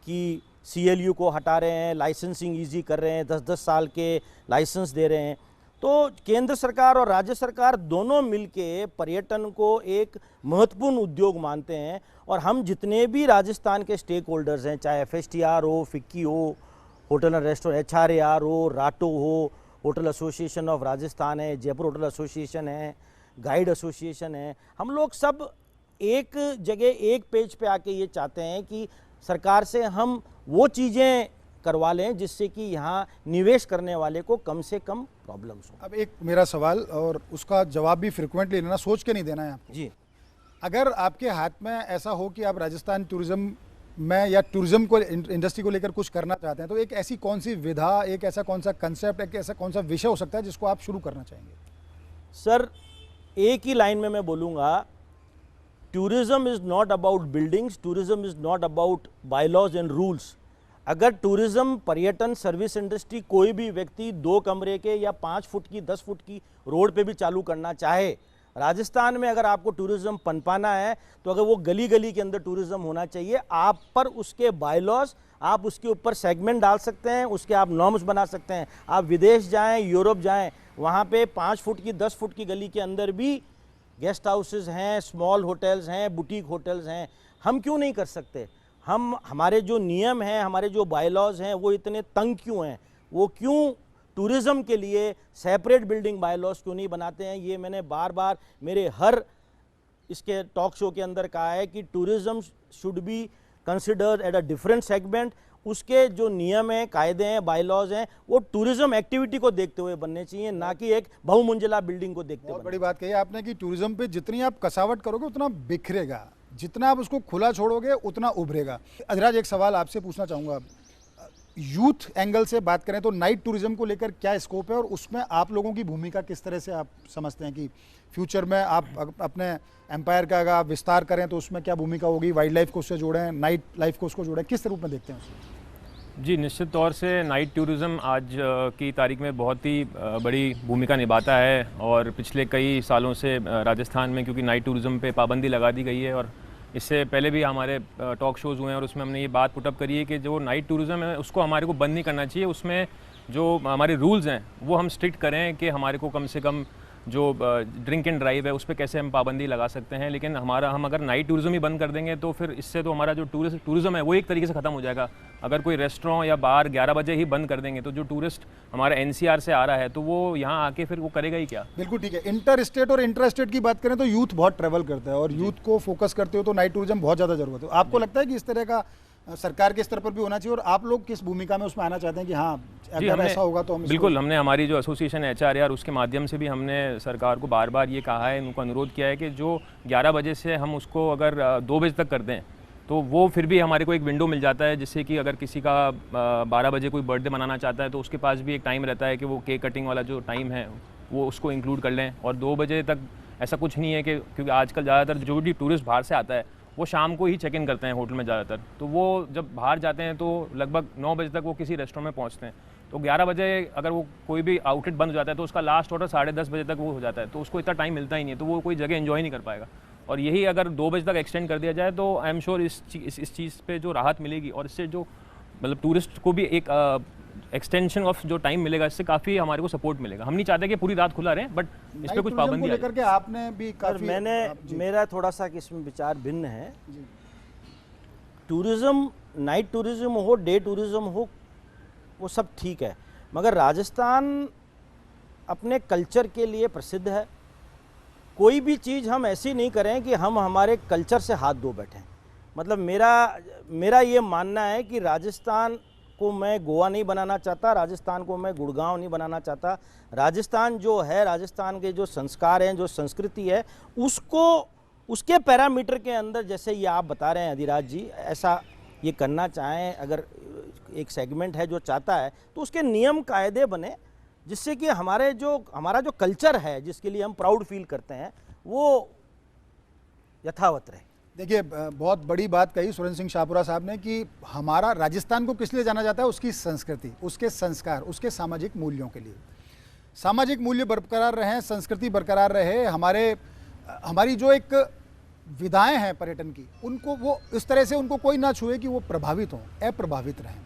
कि CLU को हटा रहे हैं, लाइसेंसिंग ईजी कर रहे हैं, 10-10 साल के लाइसेंस दे रहे हैं। तो केंद्र सरकार और राज्य सरकार दोनों मिलके पर्यटन को एक महत्वपूर्ण उद्योग मानते हैं, और हम जितने भी राजस्थान के स्टेक होल्डर्स हैं, चाहे FSTR हो, फिक्की हो, होटल एंड रेस्टोरेंट HRAR हो, राटो हो, होटल एसोसिएशन ऑफ राजस्थान है, जयपुर होटल एसोसिएशन है, गाइड एसोसिएशन है, हम लोग सब एक जगह एक पेज पे आके ये चाहते हैं कि सरकार से हम वो चीज़ें करवा लें, जिससे कि यहाँ निवेश करने वाले को कम से कम प्रॉब्लम्स हो। अब एक मेरा सवाल और उसका जवाब भी फ्रिक्वेंटली लेना, सोच के नहीं देना है आपको। जी, अगर आपके हाथ में ऐसा हो कि आप राजस्थान टूरिज्म में या टूरिज्म को इंडस्ट्री को लेकर कुछ करना चाहते हैं, तो एक ऐसी कौन सी विधा, एक ऐसा कौन सा कंसेप्ट, एक ऐसा कौन सा विषय हो सकता है जिसको आप शुरू करना चाहेंगे? सर एक ही लाइन में मैं बोलूँगा, tourism is not about buildings, tourism is not about bylaws and rules. अगर टूरिज्म, पर्यटन, सर्विस इंडस्ट्री कोई भी व्यक्ति 2 कमरे के या 5 फुट की 10 फुट की रोड पे भी चालू करना चाहे, राजस्थान में अगर आपको टूरिज्म पनपाना है तो अगर वो गली गली के अंदर टूरिज्म होना चाहिए, आप पर उसके बायलॉज, आप उसके ऊपर सेगमेंट डाल सकते हैं, उसके आप नॉर्म्स बना सकते हैं। आप विदेश जाएं, यूरोप जाएं, वहाँ पे 5 फुट की 10 फुट की गली के अंदर भी गेस्ट हाउसेज हैं, स्मॉल होटल्स हैं, बुटीक होटल्स हैं। हम क्यों नहीं कर सकते? हमारे जो नियम हैं, हमारे जो बायलॉज हैं, वो इतने तंग क्यों हैं? वो क्यों टूरिज्म के लिए सेपरेट बिल्डिंग बायलॉज क्यों नहीं बनाते हैं? ये मैंने बार बार मेरे हर इसके टॉक शो के अंदर कहा है कि tourism should be considered at a different segment. उसके जो नियम हैं, कायदे हैं, बायलॉज हैं, वो टूरिज्म एक्टिविटी को देखते हुए बनने चाहिए, ना कि एक बहुमंजिला बिल्डिंग को देखते हुए। बहुत बड़ी बात कही आपने कि टूरिज्म पे जितनी आप कसावट करोगे उतना बिखरेगा, जितना आप उसको खुला छोड़ोगे उतना उभरेगा। अधिराज, एक सवाल आपसे पूछना चाहूँगा, यूथ एंगल से बात करें तो नाइट टूरिज्म को लेकर क्या स्कोप है और उसमें आप लोगों की भूमिका किस तरह से आप समझते हैं कि फ्यूचर में आप अपने एम्पायर का अगर आप विस्तार करें तो उसमें क्या भूमिका होगी? वाइल्ड लाइफ को उससे जोड़ें, नाइट लाइफ को उसको जोड़ें, किस रूप में देखते हैं उसको? जी, निश्चित तौर से नाइट टूरिज़्म आज की तारीख में बहुत ही बड़ी भूमिका निभाता है और पिछले कई सालों से राजस्थान में क्योंकि नाइट टूरिज़्म पे पाबंदी लगा दी गई है और इससे पहले भी हमारे टॉक शोज़ हुए हैं और उसमें हमने ये बात पुटअप करी है कि जो नाइट टूरिज़्म है उसको हमारे को बंद नहीं करना चाहिए। उसमें जो हमारे रूल्स हैं वो हम स्ट्रिक्ट करें कि हमारे को कम से कम जो ड्रिंक एंड ड्राइव है उस पर कैसे हम पाबंदी लगा सकते हैं। लेकिन हम अगर नाइट टूरिज़्म ही बंद कर देंगे तो फिर इससे तो हमारा जो टूरिज़्म है वो एक तरीके से ख़त्म हो जाएगा। अगर कोई रेस्टोरेंट या बार 11 बजे ही बंद कर देंगे तो जो टूरिस्ट हमारा एनसीआर से आ रहा है तो वो यहाँ आके फिर वो करेगा ही क्या? बिल्कुल ठीक है। इंटर स्टेट और इंट्रा स्टेट की बात करें तो यूथ बहुत ट्रैवल करता है और यूथ को फोकस करते हो तो नाइट टूरिज्म बहुत ज़्यादा जरूरत है। आपको लगता है कि इस तरह का सरकार के स्तर पर भी होना चाहिए और आप लोग किस भूमिका में उसमें आना चाहते हैं कि हाँ अगर ऐसा होगा तो हम बिल्कुल, हमने हमारी जो एसोसिएशन HRAR उसके माध्यम से भी हमने सरकार को बार बार ये कहा है, उनको अनुरोध किया है कि जो 11 बजे से हम उसको अगर 2 बजे तक कर दें तो वो फिर भी हमारे को एक विंडो मिल जाता है जिससे कि अगर किसी का 12 बजे कोई बर्थडे मनाना चाहता है तो उसके पास भी एक टाइम रहता है कि वो केक कटिंग वाला जो टाइम है वो उसको इंक्लूड कर लें। और 2 बजे तक ऐसा कुछ नहीं है कि क्योंकि आजकल ज़्यादातर जो भी टूरिस्ट बाहर से आता है वो शाम को ही चेक इन करते हैं होटल में ज़्यादातर, तो वो जब बाहर जाते हैं तो लगभग 9 बजे तक वो किसी रेस्टोरेंट में पहुंचते हैं। तो 11 बजे अगर वो कोई भी आउटलेट बंद हो जाता है तो उसका लास्ट ऑर्डर 10:30 बजे तक वो हो जाता है, तो उसको इतना टाइम मिलता ही नहीं है, तो वो कोई जगह एंजॉय नहीं कर पाएगा। और यही अगर 2 बजे तक एक्सटेंड कर दिया जाए तो आई एम श्योर इस चीज़ पे जो राहत मिलेगी और इससे जो मतलब टूरिस्ट को भी एक एक्सटेंशन ऑफ जो टाइम मिलेगा, इससे काफ़ी हमारे को सपोर्ट मिलेगा। हम नहीं चाहते कि पूरी रात खुला रहे, बट इस पर कुछ पाबंदी लेकर के आपने भी काफी मेरा थोड़ा सा इसमें विचार भिन्न है। टूरिज़्म, नाइट टूरिज़्म हो, डे टूरिज़्म हो, वो सब ठीक है, मगर राजस्थान अपने कल्चर के लिए प्रसिद्ध है। कोई भी चीज़ हम ऐसी नहीं करें कि हम हमारे कल्चर से हाथ धो बैठें। मतलब मेरा ये मानना है कि राजस्थान को मैं गोवा नहीं बनाना चाहता, राजस्थान को मैं गुड़गांव नहीं बनाना चाहता। राजस्थान जो है, राजस्थान के जो संस्कार हैं, जो संस्कृति है, उसको उसके पैरामीटर के अंदर, जैसे ये आप बता रहे हैं अधिराज जी, ऐसा ये करना चाहें, अगर एक सेगमेंट है जो चाहता है तो उसके नियम कायदे बने जिससे कि हमारा जो कल्चर है, जिसके लिए हम प्राउड फील करते हैं, वो यथावत रहे। देखिए, बहुत बड़ी बात कही सुरेंद्र सिंह शाहपुरा साहब ने कि हमारा राजस्थान को किस लिए जाना जाता है, उसकी संस्कृति, उसके संस्कार, उसके सामाजिक मूल्यों के लिए। सामाजिक मूल्य बरकरार रहें, संस्कृति बरकरार रहे, हमारी जो एक विधाएं हैं पर्यटन की, उनको वो इस तरह से उनको कोई ना छुए कि वो प्रभावित हों, अप्रभावित रहें।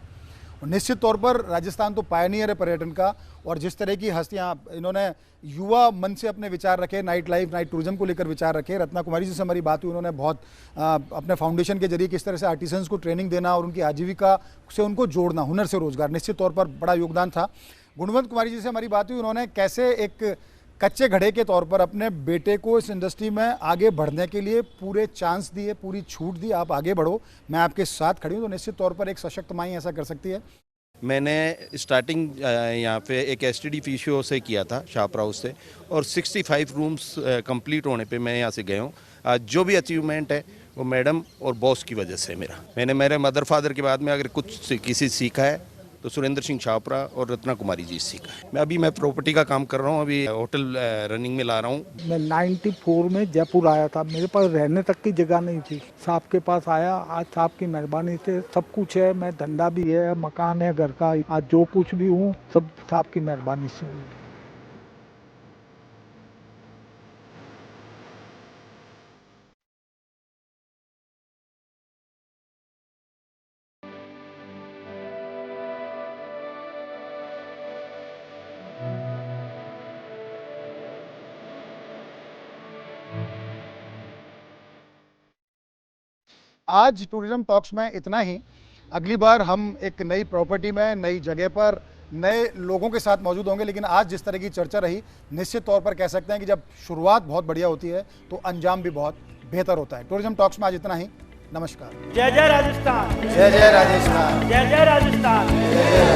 और निश्चित तौर पर राजस्थान तो पायनियर है पर्यटन का, और जिस तरह की हस्तियां इन्होंने युवा मन से अपने विचार रखे, नाइट लाइफ, नाइट टूरिज्म को लेकर विचार रखे। रत्ना कुमारी जी से हमारी बात हुई, उन्होंने बहुत अपने फाउंडेशन के जरिए किस तरह से आर्टिसंस को ट्रेनिंग देना और उनकी आजीविका से उनको जोड़ना, हुनर से रोजगार, निश्चित तौर पर बड़ा योगदान था। गुणवंत कुमारी जी से हमारी बात हुई, उन्होंने कैसे एक कच्चे घड़े के तौर पर अपने बेटे को इस इंडस्ट्री में आगे बढ़ने के लिए पूरे चांस दिए, पूरी छूट दी, आप आगे बढ़ो, मैं आपके साथ खड़ी हूँ। तो निश्चित तौर पर एक सशक्त माई ऐसा कर सकती है। मैंने स्टार्टिंग यहाँ पे एक एसटीडी फिशियो से किया था, शाहपुरा हाउस से, और 65 रूम्स कंप्लीट होने पे मैं यहाँ से गया हूँ। आज जो भी अचीवमेंट है वो मैडम और बॉस की वजह से मैंने मेरे मदर फादर के बाद में अगर कुछ किसी सीखा है तो सुरेंद्र सिंह छापरा और रत्ना कुमारी जी सीखा है। मैं प्रॉपर्टी का काम कर रहा हूँ, अभी होटल रनिंग में ला रहा हूँ। मैं 94 में जयपुर आया था, मेरे पास रहने तक की जगह नहीं थी। साहब के पास आया, आज साहब की मेहरबानी से सब कुछ है। मैं धंधा भी है, मकान है घर का, आज जो कुछ भी हूँ सब साहब की मेहरबानी से हूँ। आज टूरिज्म टॉक्स में इतना ही। अगली बार हम एक नई प्रॉपर्टी में, नई जगह पर, नए लोगों के साथ मौजूद होंगे। लेकिन आज जिस तरह की चर्चा रही, निश्चित तौर पर कह सकते हैं कि जब शुरुआत बहुत बढ़िया होती है तो अंजाम भी बहुत बेहतर होता है। टूरिज्म टॉक्स में आज इतना ही। नमस्कार। जय जय राजस्थान, जय जय राजस्थान, जय जय राजस्थान।